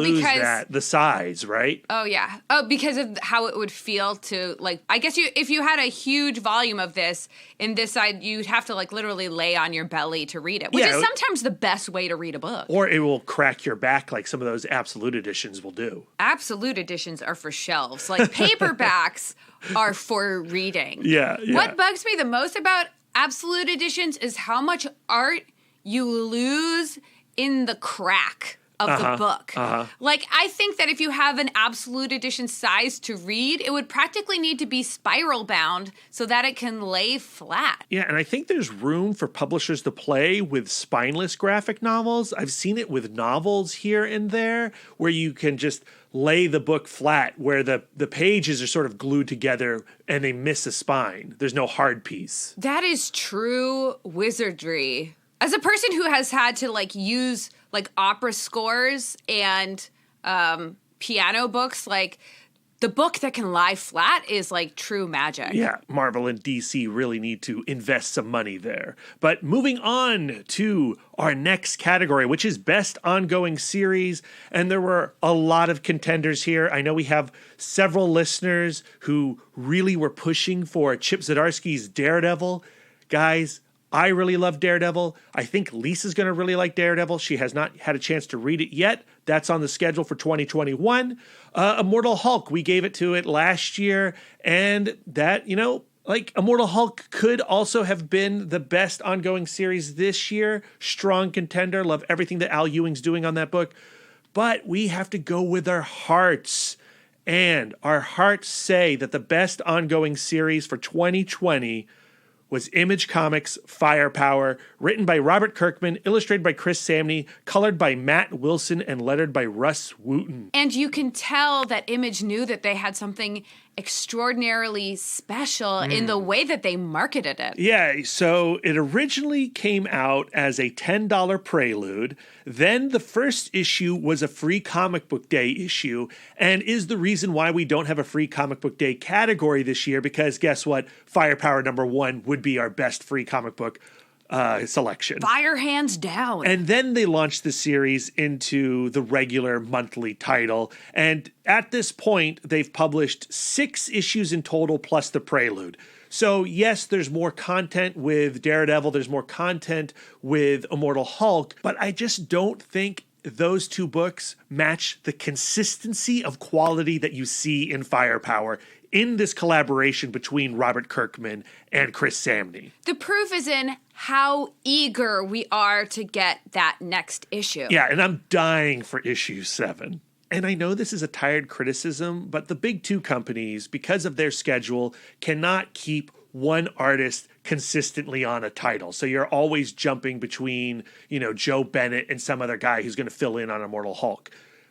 lose the size, right? Oh, yeah. Oh, because of how it would feel to, like, I guess if you had a huge volume of this in this side, you'd have to, like, literally lay on your belly to read it, which is sometimes the best way to read a book. Or it will crack your back like some of those absolute editions will do. Absolute editions are for shelves. Like, paperbacks are for reading. Yeah. What bugs me the most about absolute editions is how much art you lose in the crack of the book. Like, I think that if you have an absolute edition size to read, it would practically need to be spiral bound so that it can lay flat. Yeah, and I think there's room for publishers to play with spineless graphic novels. I've seen it with novels here and there where you can just lay the book flat, where the pages are sort of glued together and they miss a spine. There's no hard piece. That is true wizardry. As a person who has had to, like, use, like, opera scores and piano books, like, the book that can lie flat is, like, true magic. Yeah, Marvel and DC really need to invest some money there. But moving on to our next category, which is Best Ongoing Series, and there were a lot of contenders here. I know we have several listeners who really were pushing for Chip Zdarsky's Daredevil. Guys, I really love Daredevil. I think Lisa's going to really like Daredevil. She has not had a chance to read it yet. That's on the schedule for 2021. Immortal Hulk, we gave it to it last year. And that, like, Immortal Hulk could also have been the best ongoing series this year. Strong contender. Love everything that Al Ewing's doing on that book. But we have to go with our hearts. And our hearts say that the best ongoing series for 2020 was Image Comics' Firepower, written by Robert Kirkman, illustrated by Chris Samney, colored by Matt Wilson, and lettered by Russ Wooten. And you can tell that Image knew that they had something extraordinarily special in the way that they marketed it. Yeah, so it originally came out as a $10 prelude. Then the first issue was a free comic book day issue, and is the reason why we don't have a free comic book day category this year, because guess what? Firepower #1 would be our best free comic book selection. Fire hands down. And then they launched the series into the regular monthly title. And at this point, they've published 6 issues in total plus the prelude. So yes, there's more content with Daredevil. There's more content with Immortal Hulk. But I just don't think those 2 books match the consistency of quality that you see in Firepower in this collaboration between Robert Kirkman and Chris Samney. The proof is in how eager we are to get that next issue. Yeah, and I'm dying for issue 7. And I know this is a tired criticism, but the big 2 companies, because of their schedule, cannot keep one artist consistently on a title. So you're always jumping between, Joe Bennett and some other guy who's going to fill in on Immortal Hulk.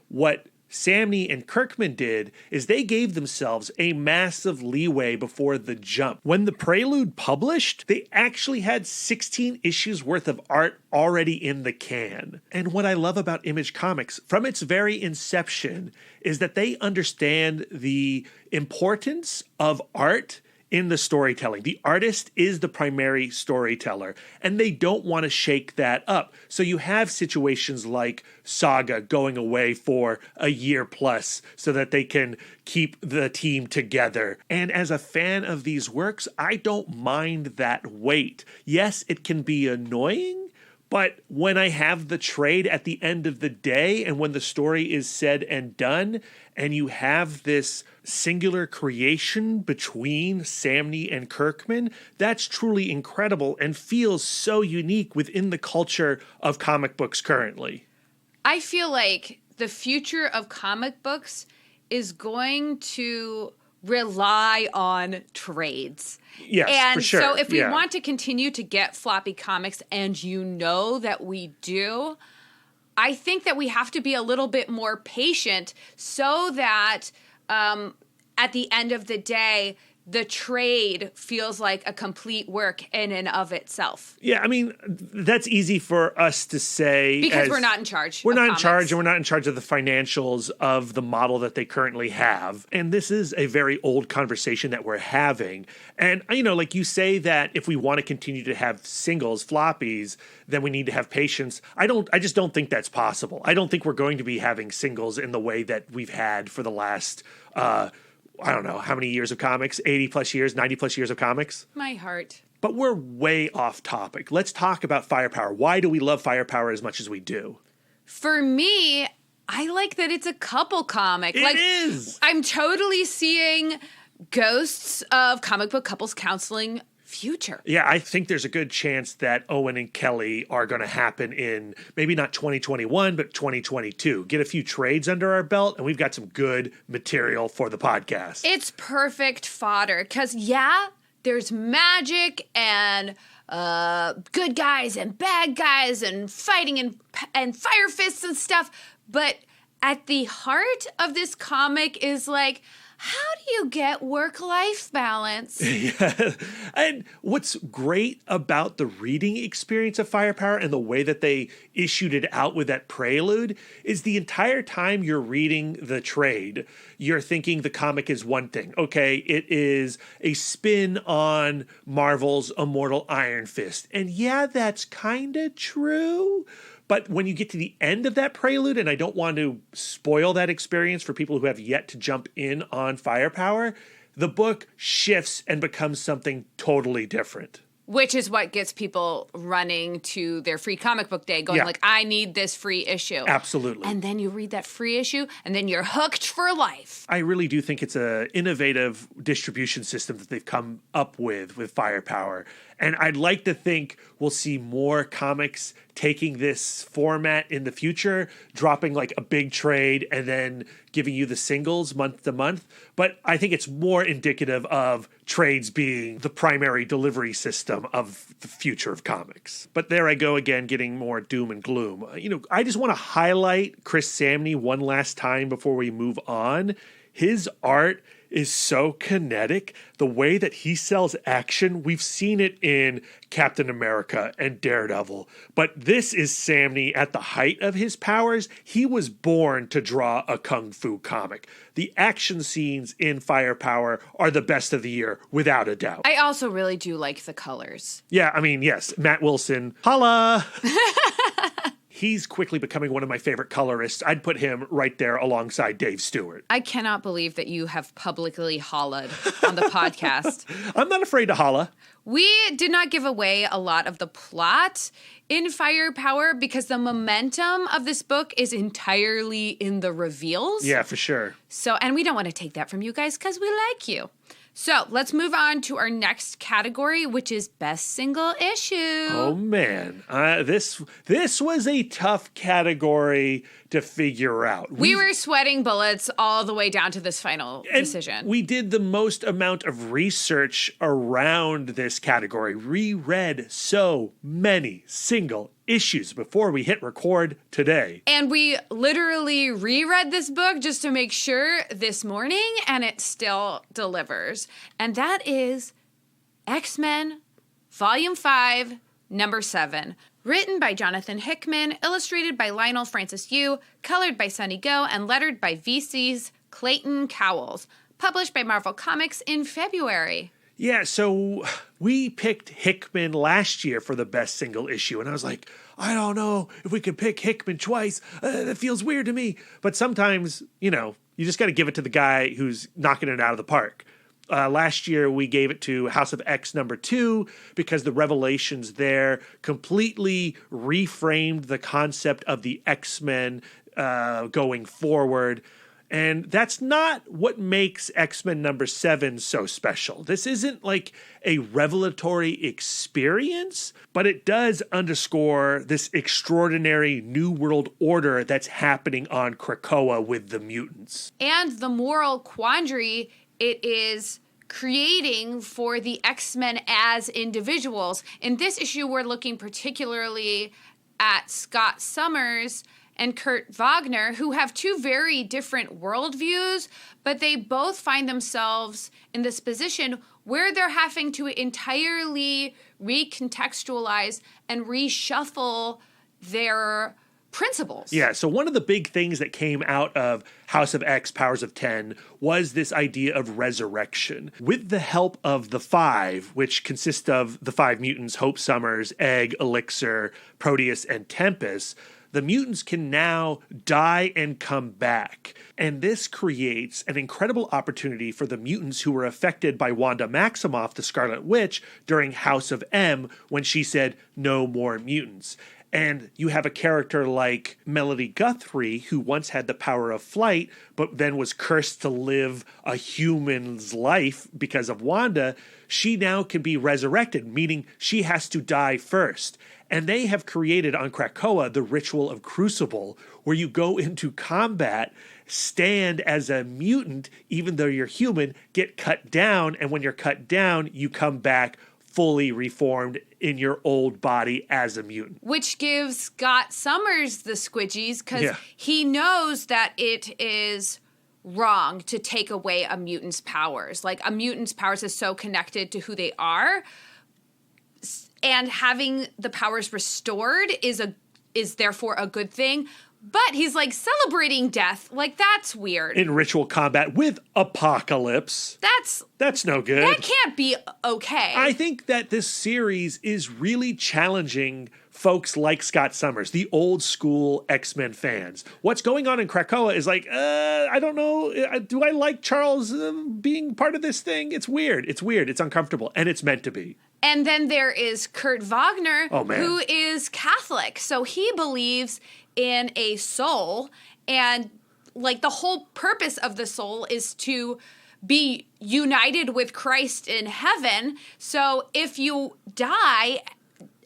What Samney and Kirkman did is they gave themselves a massive leeway before the jump. When the Prelude published, they actually had 16 issues worth of art already in the can. And what I love about Image Comics from its very inception is that they understand the importance of art in the storytelling. The artist is the primary storyteller, and they don't want to shake that up. So you have situations like Saga going away for a year plus so that they can keep the team together. And as a fan of these works, I don't mind that wait. Yes, it can be annoying, but when I have the trade at the end of the day and when the story is said and done, and you have this singular creation between Samney and Kirkman, that's truly incredible and feels so unique within the culture of comic books currently. I feel like the future of comic books is going to rely on trades. Yes, and for sure. So if we want to continue to get floppy comics, and that we do, I think that we have to be a little bit more patient so that at the end of the day, the trade feels like a complete work in and of itself. Yeah, I mean, that's easy for us to say. Because we're not in charge. We're not in charge, and we're not in charge of the financials of the model that they currently have. And this is a very old conversation that we're having. And, like you say that if we want to continue to have singles, floppies, then we need to have patience. I just don't think that's possible. I don't think we're going to be having singles in the way that we've had for the last I don't know how many years of comics, 80 plus years, 90 plus years of comics. My heart. But we're way off topic. Let's talk about Firepower. Why do we love Firepower as much as we do? For me, I like that it's a couple comic. It is. I'm totally seeing ghosts of comic book couples counseling future. Yeah, I think there's a good chance that Owen and Kelly are going to happen in maybe not 2021, but 2022. Get a few trades under our belt, and we've got some good material for the podcast. It's perfect fodder because, there's magic and good guys and bad guys and fighting and fire fists and stuff. But at the heart of this comic is like, how do you get work-life balance? Yeah. And what's great about the reading experience of Firepower and the way that they issued it out with that prelude is the entire time you're reading the trade, you're thinking the comic is one thing. Okay, it is a spin on Marvel's Immortal Iron Fist. And yeah, that's kind of true. But when you get to the end of that prelude, and I don't want to spoil that experience for people who have yet to jump in on Firepower, the book shifts and becomes something totally different. Which is what gets people running to their free comic book day going like, I need this free issue. Absolutely. And then you read that free issue and then you're hooked for life. I really do think it's an innovative distribution system that they've come up with Firepower. And I'd like to think we'll see more comics taking this format in the future, dropping like a big trade and then giving you the singles month to month. But I think it's more indicative of trades being the primary delivery system of the future of comics. But there I go again, getting more doom and gloom. I just want to highlight Chris Samney one last time before we move on. His art is so kinetic. The way that he sells action, we've seen it in Captain America and Daredevil. But this is Samney at the height of his powers. He was born to draw a kung fu comic. The action scenes in Firepower are the best of the year, without a doubt. I also really do like the colors. Yeah, yes. Matt Wilson, holla! He's quickly becoming one of my favorite colorists. I'd put him right there alongside Dave Stewart. I cannot believe that you have publicly holla'd on the podcast. I'm not afraid to holla. We did not give away a lot of the plot in Firepower because the momentum of this book is entirely in the reveals. Yeah, for sure. And we don't want to take that from you guys because we like you. So let's move on to our next category, which is Best Single Issue. Oh, man. This was a tough category to figure out. We were sweating bullets all the way down to this final decision. We did the most amount of research around this category. Reread so many single issues before we hit record today. And we literally reread this book just to make sure this morning, and it still delivers. And that is X-Men Volume 5, Number 7. Written by Jonathan Hickman, illustrated by Lionel Francis Yu, colored by Sunny Go, and lettered by VC's Clayton Cowles. Published by Marvel Comics in February. Yeah, so we picked Hickman last year for the best single issue, and I was like, I don't know if we could pick Hickman twice. That feels weird to me. But sometimes, you just got to give it to the guy who's knocking it out of the park. Last year, we gave it to House of X number 2 because the revelations there completely reframed the concept of the X-Men going forward. And that's not what makes X-Men number 7 so special. This isn't like a revelatory experience, but it does underscore this extraordinary new world order that's happening on Krakoa with the mutants. And the moral quandary it is creating for the X-Men as individuals. In this issue, we're looking particularly at Scott Summers and Kurt Wagner, who have two very different worldviews, but they both find themselves in this position where they're having to entirely recontextualize and reshuffle their principles. Yeah, so one of the big things that came out of House of X, Powers of 10, was this idea of resurrection. With the help of the Five, which consist of the 5 mutants, Hope Summers, Egg, Elixir, Proteus, and Tempest, the mutants can now die and come back. And this creates an incredible opportunity for the mutants who were affected by Wanda Maximoff, the Scarlet Witch, during House of M, when she said, "No more mutants." And you have a character like Melody Guthrie, who once had the power of flight, but then was cursed to live a human's life because of Wanda. She now can be resurrected, meaning she has to die first. And they have created on Krakoa the ritual of Crucible, where you go into combat, stand as a mutant, even though you're human, get cut down, and when you're cut down, you come back fully reformed in your old body as a mutant. Which gives Scott Summers the squidgies, because he knows that it is wrong to take away a mutant's powers. Like, a mutant's powers is so connected to who they are, and having the powers restored is therefore a good thing. But he's like celebrating death. Like, that's weird. In ritual combat with Apocalypse. That's no good. That can't be okay. I think that this series is really challenging folks like Scott Summers, the old school X-Men fans. What's going on in Krakoa is like, I don't know. Do I like Charles being part of this thing? It's weird. It's uncomfortable. And it's meant to be. And then there is Kurt Wagner, who is Catholic. So he believes in a soul, and like the whole purpose of the soul is to be united with Christ in heaven. So if you die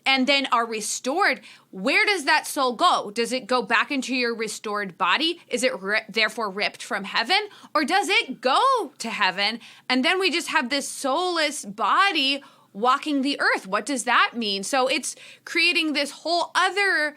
and then are restored, where does that soul go? Does it go back into your restored body? Is it therefore ripped from heaven? Or does it go to heaven, and then we just have this soulless body walking the earth? What does that mean? So it's creating this whole other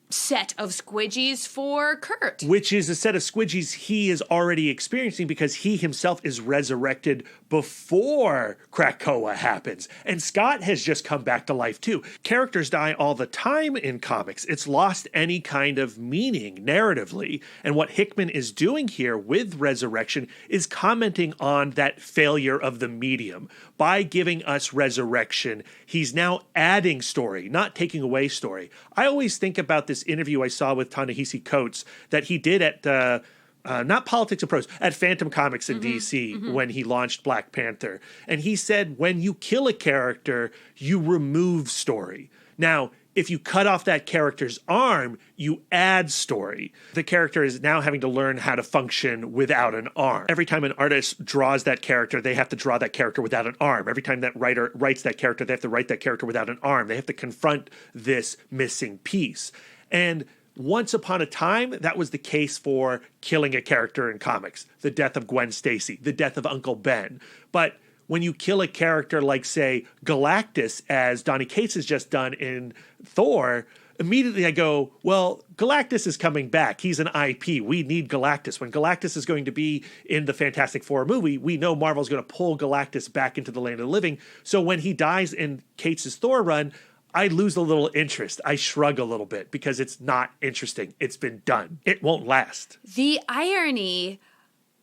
set of squidgies for Kurt. Which is a set of squidgies he is already experiencing because he himself is resurrected before Krakoa happens. And Scott has just come back to life too. Characters die all the time in comics. It's lost any kind of meaning narratively. And what Hickman is doing here with Resurrection is commenting on that failure of the medium. By giving us Resurrection, he's now adding story, not taking away story. I always think about this interview I saw with Ta-Nehisi Coates that he did at not Politics and Prose, at Phantom Comics in DC when he launched Black Panther. And he said, when you kill a character, you remove story. Now, if you cut off that character's arm, you add story. The character is now having to learn how to function without an arm. Every time an artist draws that character, they have to draw that character without an arm. Every time that writer writes that character, they have to write that character without an arm. They have to confront this missing piece. And once upon a time, that was the case for killing a character in comics. The death of Gwen Stacy, the death of Uncle Ben. But when you kill a character like, say, Galactus, as Donny Cates has just done in Thor, immediately I go, well, Galactus is coming back. He's an IP. We need Galactus. When Galactus is going to be in the Fantastic Four movie, we know Marvel's going to pull Galactus back into the land of the living. So when he dies in Cates' Thor run, I lose a little interest. I shrug a little bit because it's not interesting. It's been done. It won't last. The irony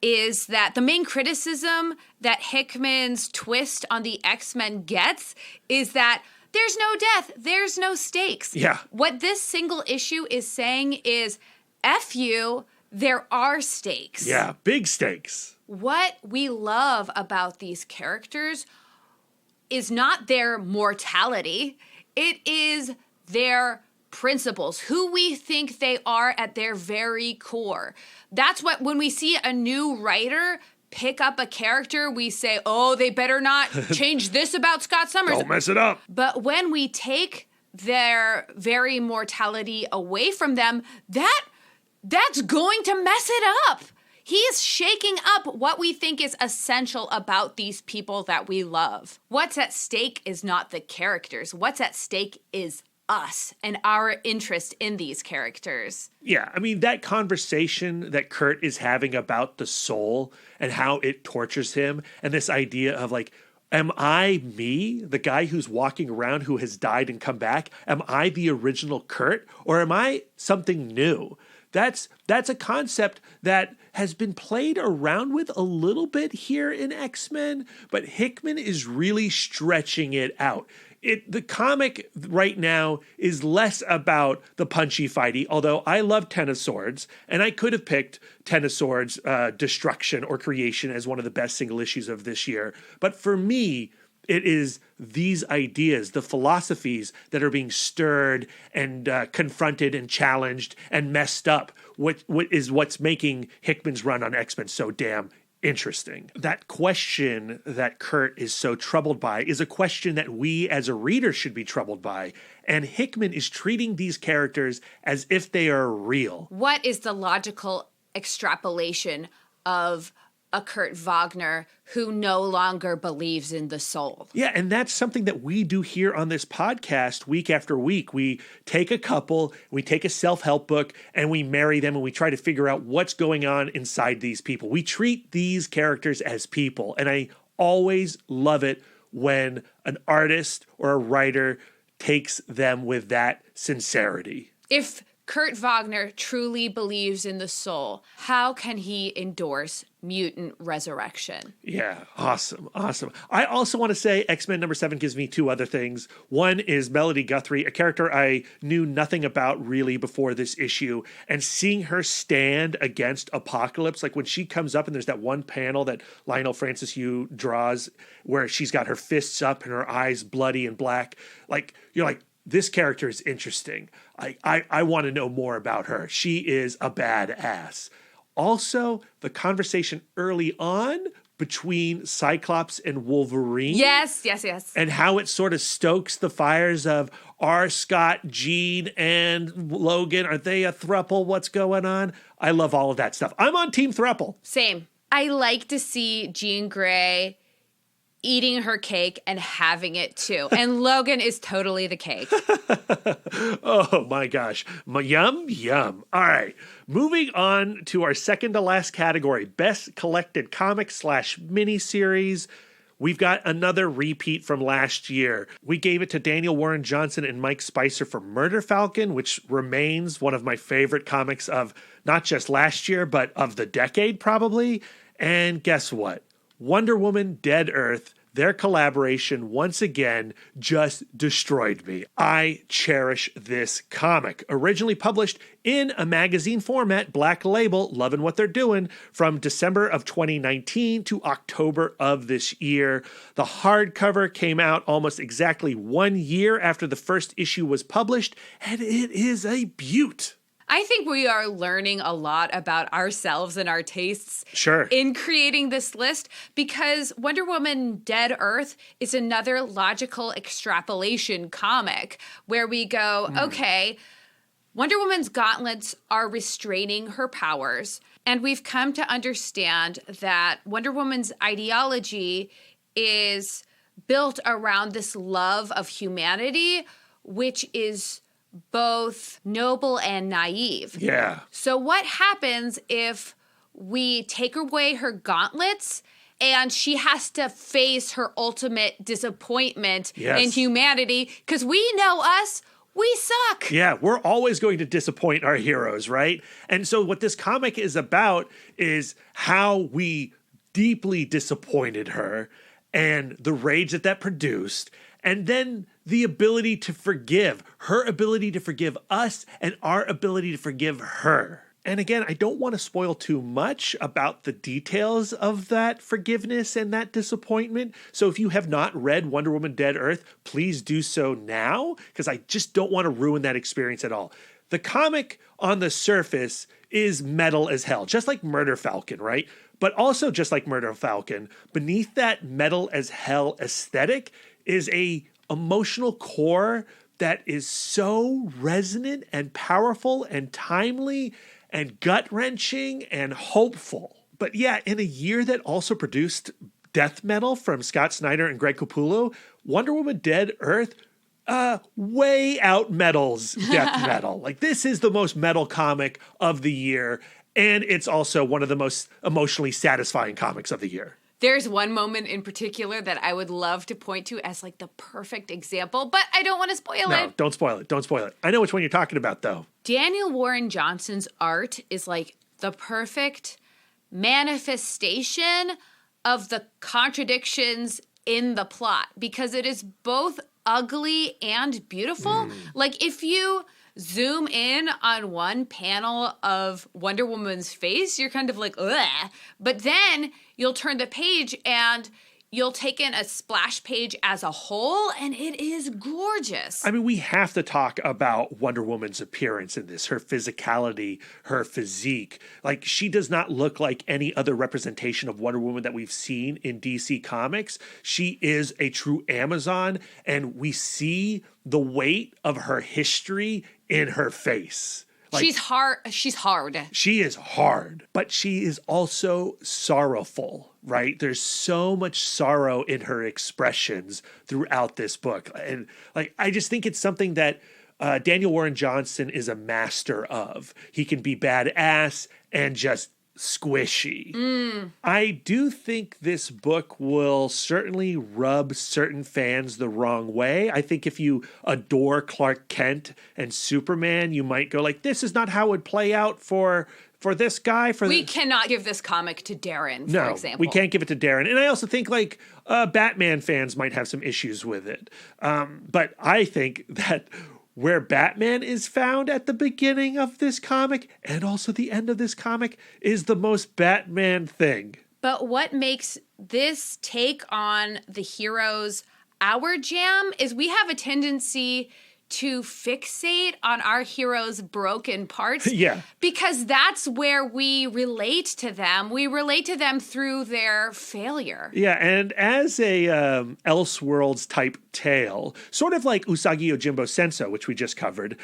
is that the main criticism that Hickman's twist on the X-Men gets is that there's no death, there's no stakes. Yeah. What this single issue is saying is, F you, there are stakes. Yeah, big stakes. What we love about these characters is not their mortality. It is their principles, who we think they are at their very core. That's what, when we see a new writer pick up a character, we say, oh, they better not change this about Scott Summers. Don't mess it up. But when we take their very mortality away from them, that's going to mess it up. He's shaking up what we think is essential about these people that we love. What's at stake is not the characters. What's at stake is us and our interest in these characters. Yeah, I mean, that conversation that Kurt is having about the soul and how it tortures him, and this idea of like, am I me, the guy who's walking around who has died and come back? Am I the original Kurt, or am I something new? That's a concept that has been played around with a little bit here in X-Men, but Hickman is really stretching it out. The comic right now is less about the punchy fighty, although I love Ten of Swords, and I could have picked Ten of Swords, Destruction or Creation as one of the best single issues of this year. But for me, it is these ideas, the philosophies that are being stirred and confronted and challenged and messed up, what's making Hickman's run on X-Men so damn interesting. That question that Kurt is so troubled by is a question that we as a reader should be troubled by. And Hickman is treating these characters as if they are real. What is the logical extrapolation of a Kurt Wagner who no longer believes in the soul? Yeah, and that's something that we do here on this podcast week after week. We take a couple, we take a self-help book, and we marry them, and we try to figure out what's going on inside these people. We treat these characters as people, and I always love it when an artist or a writer takes them with that sincerity. If Kurt Wagner truly believes in the soul, how can he endorse mutant resurrection? Yeah, awesome. I also want to say X-Men number 7 gives me two other things. One is Melody Guthrie, a character I knew nothing about really before this issue, and seeing her stand against Apocalypse, like when she comes up and there's that one panel that Lionel Francis Yu draws where she's got her fists up and her eyes bloody and black, like you're like, this character is interesting. I want to know more about her. She is a badass. Also, the conversation early on between Cyclops and Wolverine. Yes. And how it sort of stokes the fires of, are Scott, Jean, and Logan, are they a throuple? What's going on? I love all of that stuff. I'm on Team Throuple. Same. I like to see Jean Grey eating her cake and having it too. And Logan is totally the cake. Oh my gosh. Yum, yum. All right. Moving on to our second to last category, Best Collected Comic / Miniseries. We've got another repeat from last year. We gave it to Daniel Warren Johnson and Mike Spicer for Murder Falcon, which remains one of my favorite comics of not just last year, but of the decade probably. And guess what? Wonder Woman Dead Earth, their collaboration once again just destroyed me. I cherish this comic. Originally published in a magazine format, Black Label, loving what they're doing, from December of 2019 to October of this year. The hardcover came out almost exactly 1 year after the first issue was published, and it is a beaut. I think we are learning a lot about ourselves and our tastes in creating this list, because Wonder Woman Dead Earth is another logical extrapolation comic where we go, okay, Wonder Woman's gauntlets are restraining her powers, and we've come to understand that Wonder Woman's ideology is built around this love of humanity, which is both noble and naive. Yeah. So what happens if we take away her gauntlets and she has to face her ultimate disappointment in humanity? Because we know us, we suck. Yeah, we're always going to disappoint our heroes, right? And so what this comic is about is how we deeply disappointed her and the rage that produced, and then the ability to forgive, her ability to forgive us and our ability to forgive her. And again, I don't want to spoil too much about the details of that forgiveness and that disappointment. So if you have not read Wonder Woman Dead Earth, please do so now, because I just don't want to ruin that experience at all. The comic on the surface is metal as hell, just like Murder Falcon, right? But also just like Murder Falcon, beneath that metal as hell aesthetic is a emotional core that is so resonant and powerful and timely and gut-wrenching and hopeful. But yeah, in a year that also produced death metal from Scott Snyder and Greg Capullo, Wonder Woman Dead Earth way out metals death metal. Like, this is the most metal comic of the year, and it's also one of the most emotionally satisfying comics of the year. There's one moment in particular that I would love to point to as like the perfect example, but I don't want to spoil it. No, don't spoil it. Don't spoil it. I know which one you're talking about, though. Daniel Warren Johnson's art is like the perfect manifestation of the contradictions in the plot, because it is both ugly and beautiful. Like, if you zoom in on one panel of Wonder Woman's face, you're kind of like, ugh. But then you'll turn the page and you'll take in a splash page as a whole, and it is gorgeous. I mean, we have to talk about Wonder Woman's appearance in this, her physicality, her physique. Like, she does not look like any other representation of Wonder Woman that we've seen in DC Comics. She is a true Amazon, and we see the weight of her history in her face. Like, she's hard. She is hard, but she is also sorrowful, right? There's so much sorrow in her expressions throughout this book. And like, I just think it's something that Daniel Warren Johnson is a master of. He can be badass and just squishy. I do think this book will certainly rub certain fans the wrong way. I think if you adore Clark Kent and Superman, you might go like, this is not how it would play out for this guy. We cannot give this comic to Darren, for example. We can't give it to Darren. And I also think like Batman fans might have some issues with it. But I think that where Batman is found at the beginning of this comic and also the end of this comic is the most Batman thing. But what makes this take on the heroes our jam is we have a tendency to fixate on our heroes' broken parts. Yeah. Because that's where we relate to them. We relate to them through their failure. Yeah, and as a Elseworlds type tale, sort of like Usagi Yojimbo Senso, which we just covered,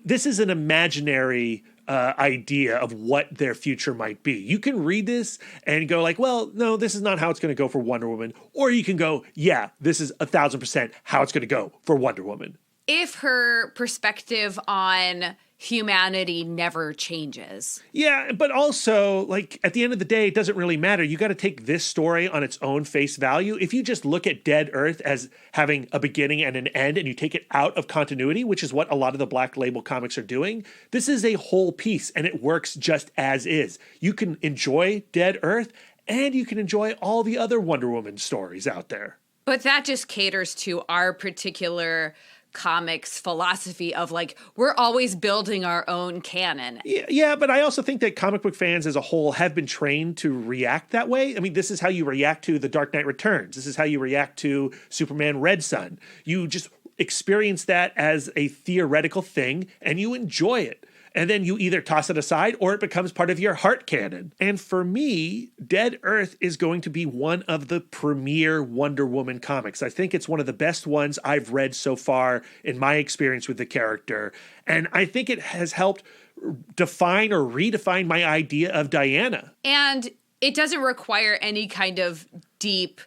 this is an imaginary idea of what their future might be. You can read this and go like, well, no, this is not how it's going to go for Wonder Woman. Or you can go, yeah, this is 1,000% how it's going to go for Wonder Woman. If her perspective on humanity never changes. Yeah, but also, like, at the end of the day, it doesn't really matter. You got to take this story on its own face value. If you just look at Dead Earth as having a beginning and an end, and you take it out of continuity, which is what a lot of the Black Label comics are doing, this is a whole piece, and it works just as is. You can enjoy Dead Earth, and you can enjoy all the other Wonder Woman stories out there. But that just caters to our particular comics philosophy of like, we're always building our own canon. Yeah, but I also think that comic book fans as a whole have been trained to react that way. I mean, this is how you react to The Dark Knight Returns. This is how you react to Superman Red Son. You just experience that as a theoretical thing and you enjoy it. And then you either toss it aside or it becomes part of your heart canon. And for me, Dead Earth is going to be one of the premier Wonder Woman comics. I think it's one of the best ones I've read so far in my experience with the character. And I think it has helped define or redefine my idea of Diana. And it doesn't require any kind of deep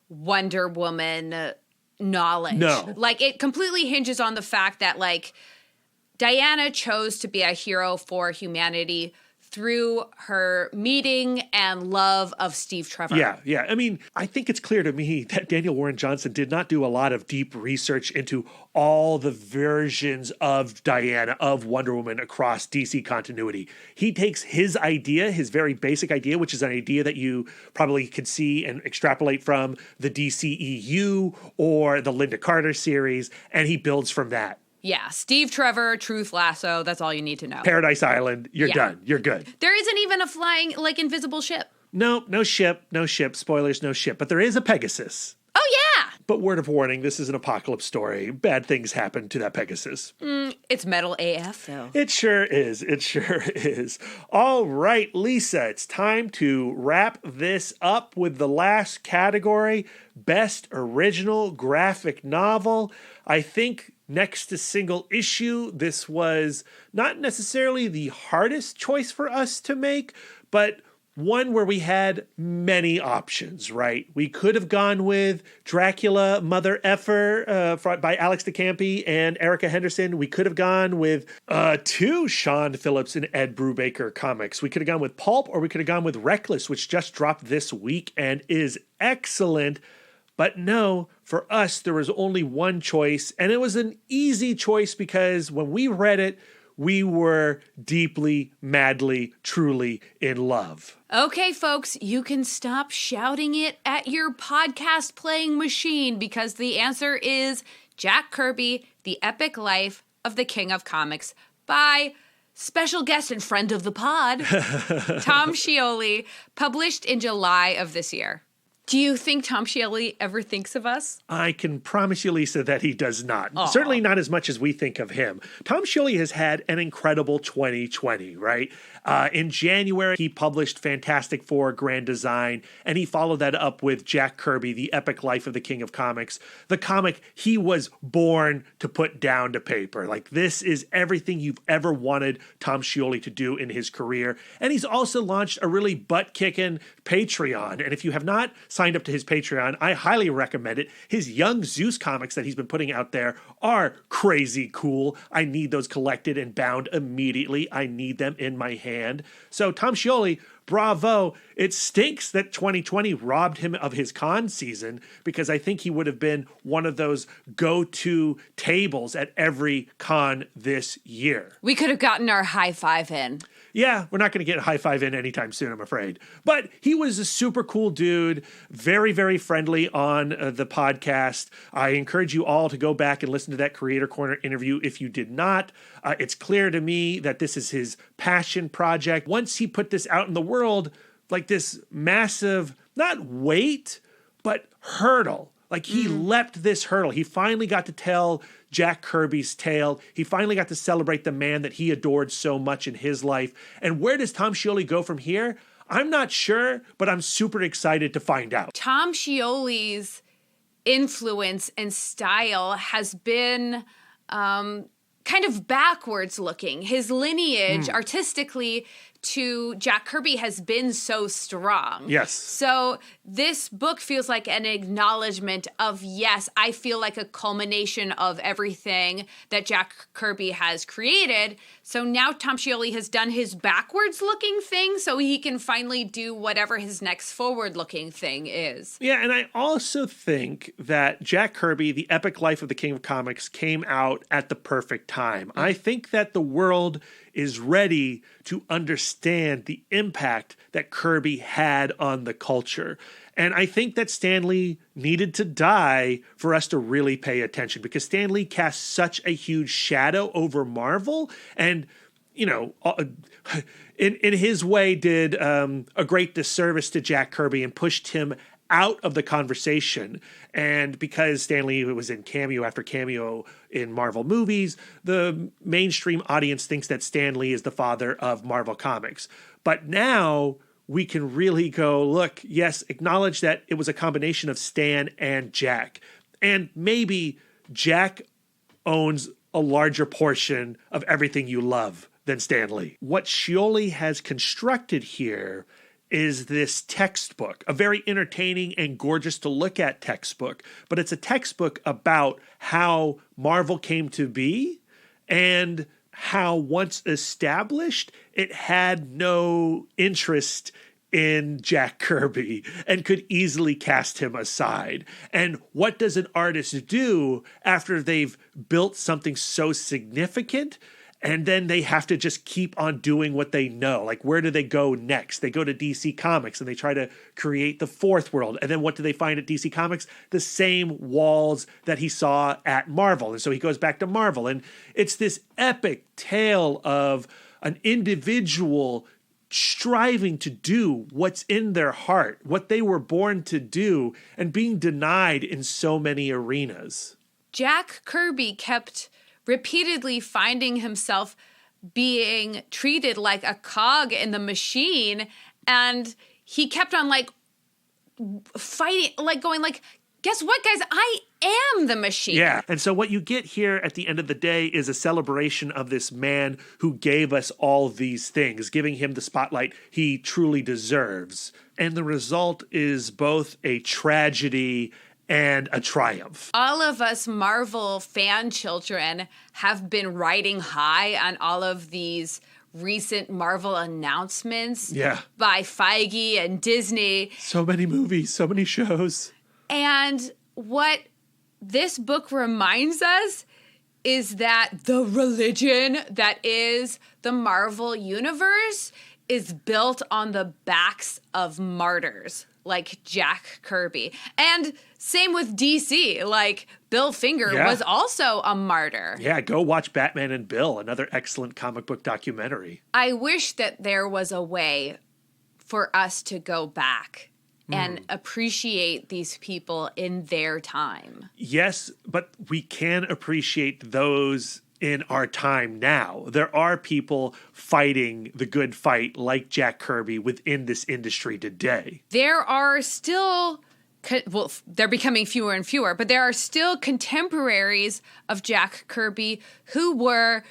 Wonder Woman knowledge. No. Like, it completely hinges on the fact that, like, Diana chose to be a hero for humanity through her meeting and love of Steve Trevor. Yeah. I mean, I think it's clear to me that Daniel Warren Johnson did not do a lot of deep research into all the versions of Diana, of Wonder Woman across DC continuity. He takes his idea, his very basic idea, which is an idea that you probably could see and extrapolate from the DCEU or the Linda Carter series, and he builds from that. Yeah, Steve Trevor, Truth Lasso, that's all you need to know. Paradise Island, you're done. You're good. There isn't even a flying, like, invisible ship. No ship. Spoilers, no ship. But there is a Pegasus. Oh, yeah! But word of warning, this is an apocalypse story. Bad things happen to that Pegasus. It's metal AF, though. It sure is. All right, Lisa, it's time to wrap this up with the last category, Best Original Graphic Novel. I think next to single issue, this was not necessarily the hardest choice for us to make, but one where we had many options, right? We could have gone with Dracula, Mother Effer by Alex DeCampi and Erica Henderson. We could have gone with two Sean Phillips and Ed Brubaker comics. We could have gone with Pulp, or we could have gone with Reckless, which just dropped this week and is excellent. But no, for us, there was only one choice, and it was an easy choice because when we read it, we were deeply, madly, truly in love. Okay, folks, you can stop shouting it at your podcast playing machine because the answer is Jack Kirby, The Epic Life of the King of Comics by special guest and friend of the pod, Tom Scioli, published in July of this year. Do you think Tom Scioli ever thinks of us? I can promise you, Lisa, that he does not. Aww. Certainly not as much as we think of him. Tom Scioli has had an incredible 2020, right? In January, he published Fantastic Four Grand Design, and he followed that up with Jack Kirby, The Epic Life of the King of Comics, the comic he was born to put down to paper. Like, this is everything you've ever wanted Tom Scioli to do in his career. And he's also launched a really butt-kicking Patreon. And if you have not signed up to his Patreon, I highly recommend it. His Young Zeus comics that he's been putting out there are crazy cool. I need those collected and bound immediately. I need them in my hand. So Tom Scioli, bravo. It stinks that 2020 robbed him of his con season because I think he would have been one of those go-to tables at every con this year. We could have gotten our high five in. Yeah, we're not going to get a high five in anytime soon, I'm afraid. But he was a super cool dude, very, very friendly on the podcast. I encourage you all to go back and listen to that Creator Corner interview if you did not. It's clear to me that this is his passion project. Once he put this out in the world, like this massive, not weight, but hurdle Like, he leapt this hurdle. He finally got to tell Jack Kirby's tale. He finally got to celebrate the man that he adored so much in his life. And where does Tom Scioli go from here? I'm not sure, but I'm super excited to find out. Tom Scioli's influence and style has been kind of backwards looking. His lineage artistically to Jack Kirby has been so strong. Yes. So this book feels like an acknowledgement of, yes, I feel like a culmination of everything that Jack Kirby has created. So now Tom Scioli has done his backwards looking thing so he can finally do whatever his next forward looking thing is. Yeah, and I also think that Jack Kirby, The Epic Life of the King of Comics, came out at the perfect time. I think that the world is ready to understand the impact that Kirby had on the culture. And I think that Stan Lee needed to die for us to really pay attention, because Stan Lee cast such a huge shadow over Marvel and, you know, in his way did a great disservice to Jack Kirby and pushed him out of the conversation. And because Stan Lee was in cameo after cameo in Marvel movies, the mainstream audience thinks that Stan Lee is the father of Marvel Comics. But now we can really go, look, yes, acknowledge that it was a combination of Stan and Jack. And maybe Jack owns a larger portion of everything you love than Stan Lee. What Scioli has constructed here is this textbook, a very entertaining and gorgeous to look at textbook, but it's a textbook about how Marvel came to be and how, once established, it had no interest in Jack Kirby and could easily cast him aside. And what does an artist do after they've built something so significant? And then they have to just keep on doing what they know. Like, where do they go next? They go to DC Comics and they try to create the fourth world. And then what do they find at DC Comics? The same walls that he saw at Marvel. And so he goes back to Marvel. And it's this epic tale of an individual striving to do what's in their heart, what they were born to do, and being denied in so many arenas. Jack Kirby kept repeatedly finding himself being treated like a cog in the machine, and he kept on like fighting, like going like, guess what, guys? I am the machine. Yeah. And so what you get here at the end of the day is a celebration of this man who gave us all these things, giving him the spotlight he truly deserves. And the result is both a tragedy and a triumph. All of us Marvel fan children have been riding high on all of these recent Marvel announcements by Feige and Disney. So many movies, so many shows. And what this book reminds us is that the religion that is the Marvel Universe is built on the backs of martyrs like Jack Kirby. And same with DC, like Bill Finger was also a martyr. Yeah, go watch Batman and Bill, another excellent comic book documentary. I wish that there was a way for us to go back and appreciate these people in their time. Yes, but we can appreciate those in our time now. There are people fighting the good fight like Jack Kirby within this industry today. There are still, well, they're becoming fewer and fewer, but there are still contemporaries of Jack Kirby who were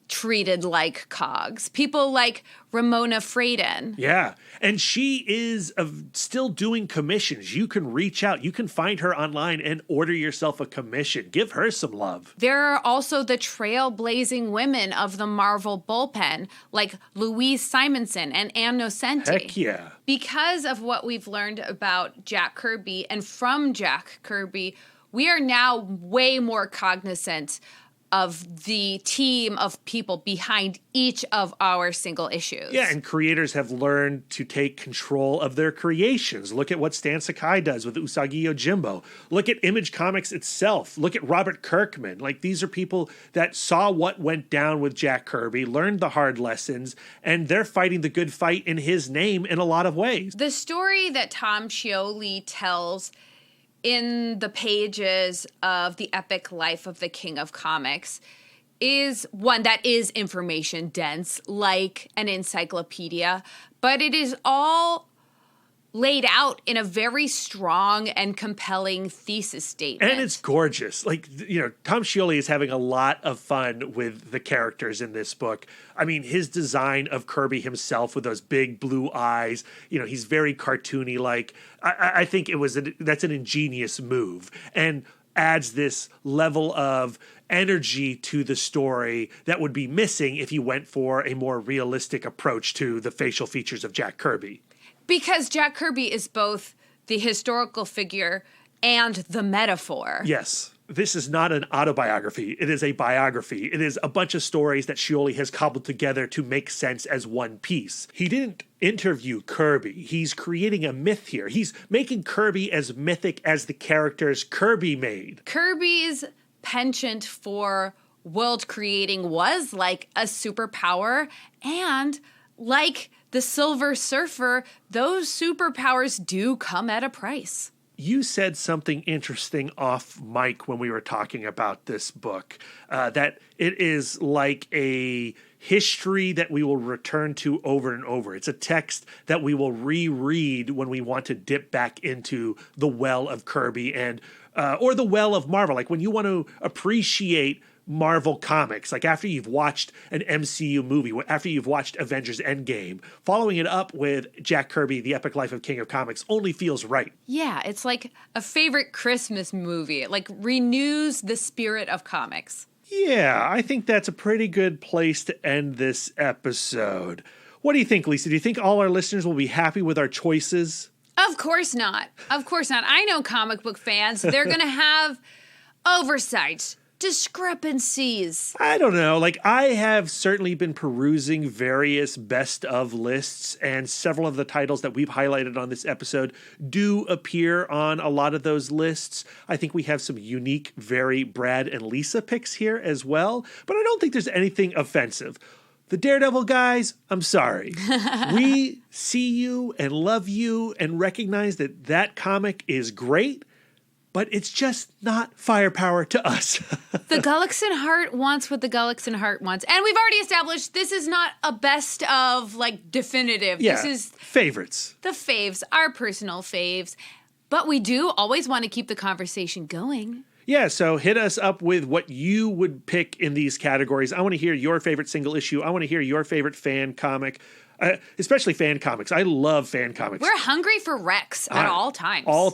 treated like cogs. People like Ramona Fradon. Yeah, and she is still doing commissions. You can reach out. You can find her online and order yourself a commission. Give her some love. There are also the trailblazing women of the Marvel bullpen, like Louise Simonson and Ann Nocenti. Heck yeah. Because of what we've learned about Jack Kirby and from Jack Kirby, we are now way more cognizant of the team of people behind each of our single issues. Yeah, and creators have learned to take control of their creations. Look at what Stan Sakai does with Usagi Yojimbo. Look at Image Comics itself. Look at Robert Kirkman. Like, these are people that saw what went down with Jack Kirby, learned the hard lessons, and they're fighting the good fight in his name in a lot of ways. The story that Tom Scioli tells in the pages of the epic life of the King of Comics is one that is information dense, like an encyclopedia, but it is all laid out in a very strong and compelling thesis statement. And it's gorgeous. Like, Tom Scioli is having a lot of fun with the characters in this book. I mean, his design of Kirby himself with those big blue eyes, he's very cartoony. Like, I think that's an ingenious move and adds this level of energy to the story that would be missing if you went for a more realistic approach to the facial features of Jack Kirby. Because Jack Kirby is both the historical figure and the metaphor. Yes. This is not an autobiography. It is a biography. It is a bunch of stories that Scioli has cobbled together to make sense as one piece. He didn't interview Kirby. He's creating a myth here. He's making Kirby as mythic as the characters Kirby made. Kirby's penchant for world creating was like a superpower, and like the Silver Surfer, those superpowers do come at a price. You said something interesting off mic when we were talking about this book, that it is like a history that we will return to over and over. It's a text that we will reread when we want to dip back into the well of Kirby or the well of Marvel. Like when you want to appreciate Marvel Comics, like after you've watched an MCU movie, after you've watched Avengers Endgame, following it up with Jack Kirby, The Epic Life of King of Comics only feels right. Yeah, it's like a favorite Christmas movie. It like renews the spirit of comics. Yeah, I think that's a pretty good place to end this episode. What do you think, Lisa? Do you think all our listeners will be happy with our choices? Of course not. Of course not. I know comic book fans. They're going to have oversights, discrepancies. I don't know. Like, I have certainly been perusing various best of lists, and several of the titles that we've highlighted on this episode do appear on a lot of those lists. I think we have some unique, very Brad and Lisa picks here as well, but I don't think there's anything offensive. The Daredevil guys, I'm sorry. We see you and love you and recognize that that comic is great, but it's just not firepower to us. The Gullickson Heart wants what the Gullickson Heart wants. And we've already established this is not a best of, like, definitive. Yeah, this is favorites. The faves, our personal faves. But we do always want to keep the conversation going. Yeah, so hit us up with what you would pick in these categories. I want to hear your favorite single issue. I want to hear your favorite fan comic. Especially fan comics. I love fan comics. We're hungry for Rex at all times. All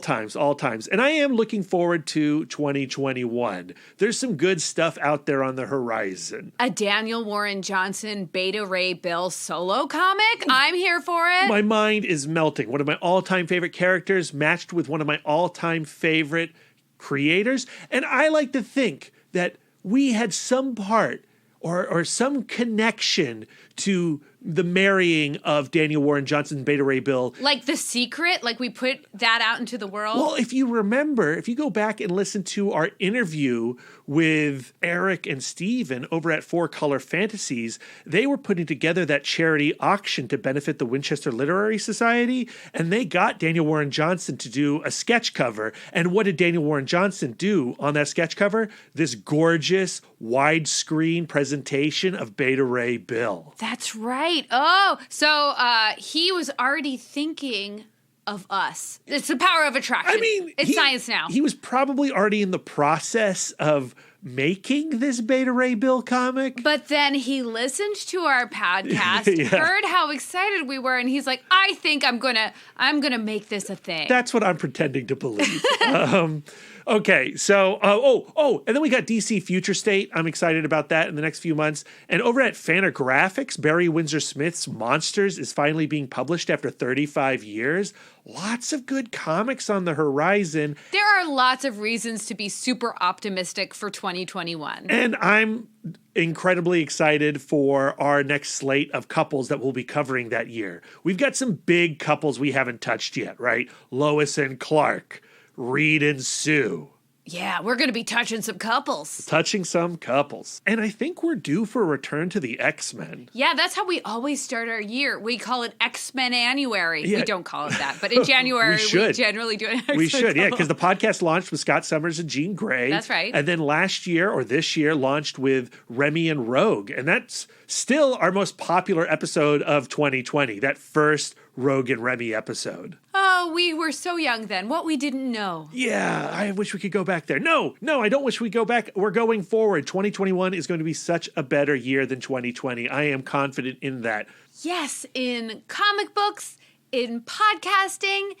times. And I am looking forward to 2021. There's some good stuff out there on the horizon. A Daniel Warren Johnson, Beta Ray Bill solo comic? I'm here for it. My mind is melting. One of my all-time favorite characters matched with one of my all-time favorite creators. And I like to think that we had some part or some connection to the marrying of Daniel Warren Johnson and Beta Ray Bill. Like The Secret? Like we put that out into the world? Well, if you remember, if you go back and listen to our interview with Eric and Steven over at Four Color Fantasies, they were putting together that charity auction to benefit the Winchester Literary Society, and they got Daniel Warren Johnson to do a sketch cover. And what did Daniel Warren Johnson do on that sketch cover? This gorgeous widescreen presentation of Beta Ray Bill. That's right. Oh, so he was already thinking of us. It's the power of attraction. I mean, it's science now. He was probably already in the process of making this Beta Ray Bill comic. But then he listened to our podcast, heard how excited we were, and he's like, I think I'm gonna make this a thing. That's what I'm pretending to believe. Okay, so, and then we got DC Future State. I'm excited about that in the next few months. And over at Fantagraphics, Barry Windsor Smith's Monsters is finally being published after 35 years. Lots of good comics on the horizon. There are lots of reasons to be super optimistic for 2021. And I'm incredibly excited for our next slate of couples that we'll be covering that year. We've got some big couples we haven't touched yet, right? Lois and Clark, Reed and Sue, Yeah, we're going to be touching some couples. And I think we're due for a return to the X-Men. Yeah, that's how we always start our year. We call it X-Men-Annuary. Yeah. We don't call it that, but in January, we generally do an X-Men We should, yeah, because the podcast launched with Scott Summers and Jean Grey. That's right. And then this year, launched with Remy and Rogue. And that's still our most popular episode of 2020, that first Rogue and Remy episode. Oh, we were so young then. What we didn't know. Yeah, I wish we could go back there. No, I don't wish we go back. We're going forward. 2021 is going to be such a better year than 2020. I am confident in that. Yes, in comic books, in podcasting,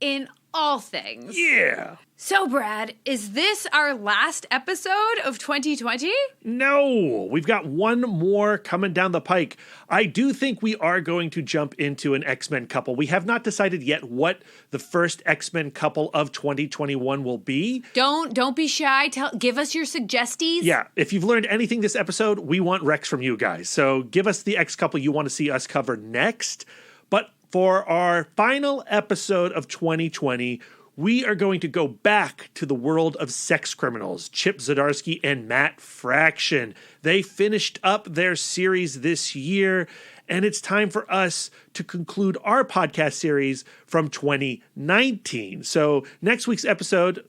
in all things. Yeah. So, Brad, is this our last episode of 2020? No, we've got one more coming down the pike. I do think we are going to jump into an X-Men couple. We have not decided yet what the first X-Men couple of 2021 will be. Don't be shy. Give us your suggesties. Yeah, if you've learned anything this episode, we want Rex from you guys. So give us the X couple you want to see us cover next. But for our final episode of 2020, we are going to go back to the world of sex criminals, Chip Zdarsky and Matt Fraction. They finished up their series this year, and it's time for us to conclude our podcast series from 2019. So not next week's episode,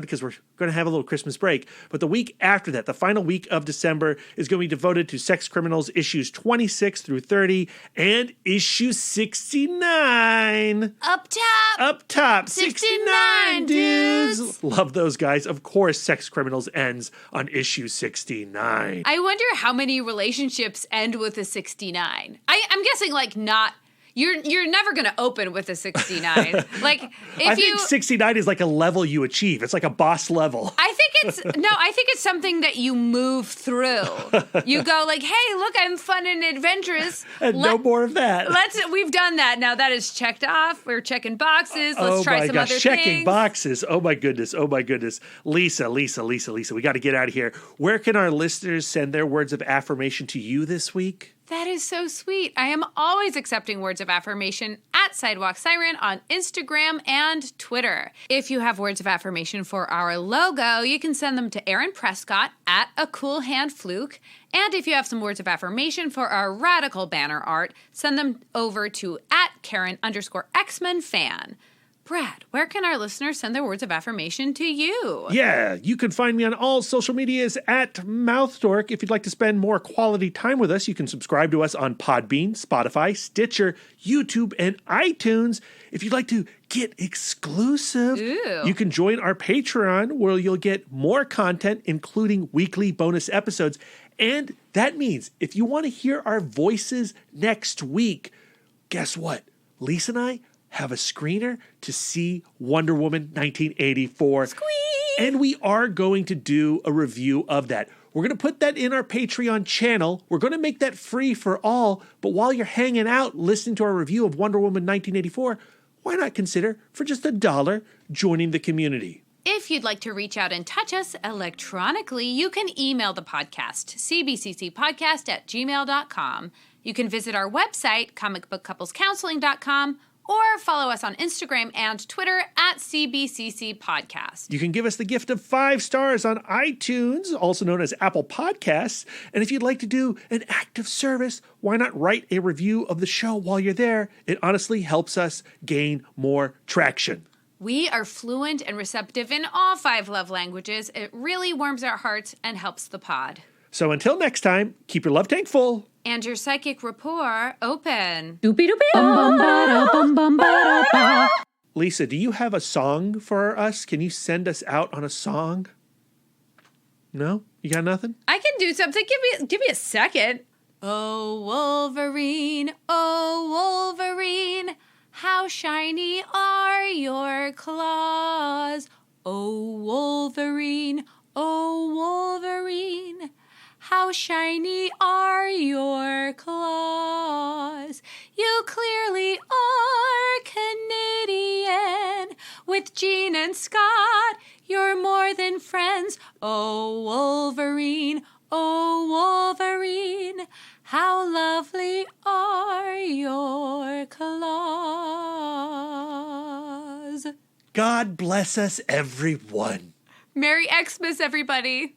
because we're going to have a little Christmas break, but the week after that, the final week of December, is going to be devoted to Sex Criminals issues 26 through 30 and issue 69. Up top. 69 dudes. Love those guys. Of course, Sex Criminals ends on issue 69. I wonder how many relationships end with a 69. I'm guessing not. You're never going to open with a 69. I think 69 is like a level you achieve. It's like a boss level. I think it's something that you move through. You go hey, look, I'm fun and adventurous. And no more of that. We've done that. Now that is checked off. We're checking boxes. Let's try some other things. Checking boxes. Oh my goodness. Lisa, we got to get out of here. Where can our listeners send their words of affirmation to you this week? That is so sweet. I am always accepting words of affirmation at Sidewalk Siren on Instagram and Twitter. If you have words of affirmation for our logo, you can send them to Aaron Prescott at A Cool Hand Fluke. And if you have some words of affirmation for our radical banner art, send them over to at Karen_Xmen fan. Brad, where can our listeners send their words of affirmation to you? Yeah, you can find me on all social medias at MouthDork. If you'd like to spend more quality time with us, you can subscribe to us on Podbean, Spotify, Stitcher, YouTube, and iTunes. If you'd like to get exclusive, you can join our Patreon, where you'll get more content, including weekly bonus episodes. And that means if you want to hear our voices next week, guess what? Lisa and I have a screener to see Wonder Woman 1984. Squeak! And we are going to do a review of that. We're going to put that in our Patreon channel. We're going to make that free for all. But while you're hanging out listening to our review of Wonder Woman 1984, why not consider, for just $1, joining the community? If you'd like to reach out and touch us electronically, you can email the podcast, cbccpodcast@gmail.com. You can visit our website, comicbookcouplescounseling.com, or follow us on Instagram and Twitter at CBCC Podcast. You can give us the gift of 5 stars on iTunes, also known as Apple Podcasts. And if you'd like to do an act of service, why not write a review of the show while you're there? It honestly helps us gain more traction. We are fluent and receptive in all 5 love languages. It really warms our hearts and helps the pod. So until next time, keep your love tank full. And your psychic rapport open. Lisa, do you have a song for us? Can you send us out on a song? No? You got nothing? I can do something. Give me a second. Oh, Wolverine, how shiny are your claws? Oh, Wolverine, how shiny are your claws? You clearly are Canadian. With Jean and Scott, you're more than friends. Oh, Wolverine, how lovely are your claws? God bless us, everyone. Merry Xmas, everybody.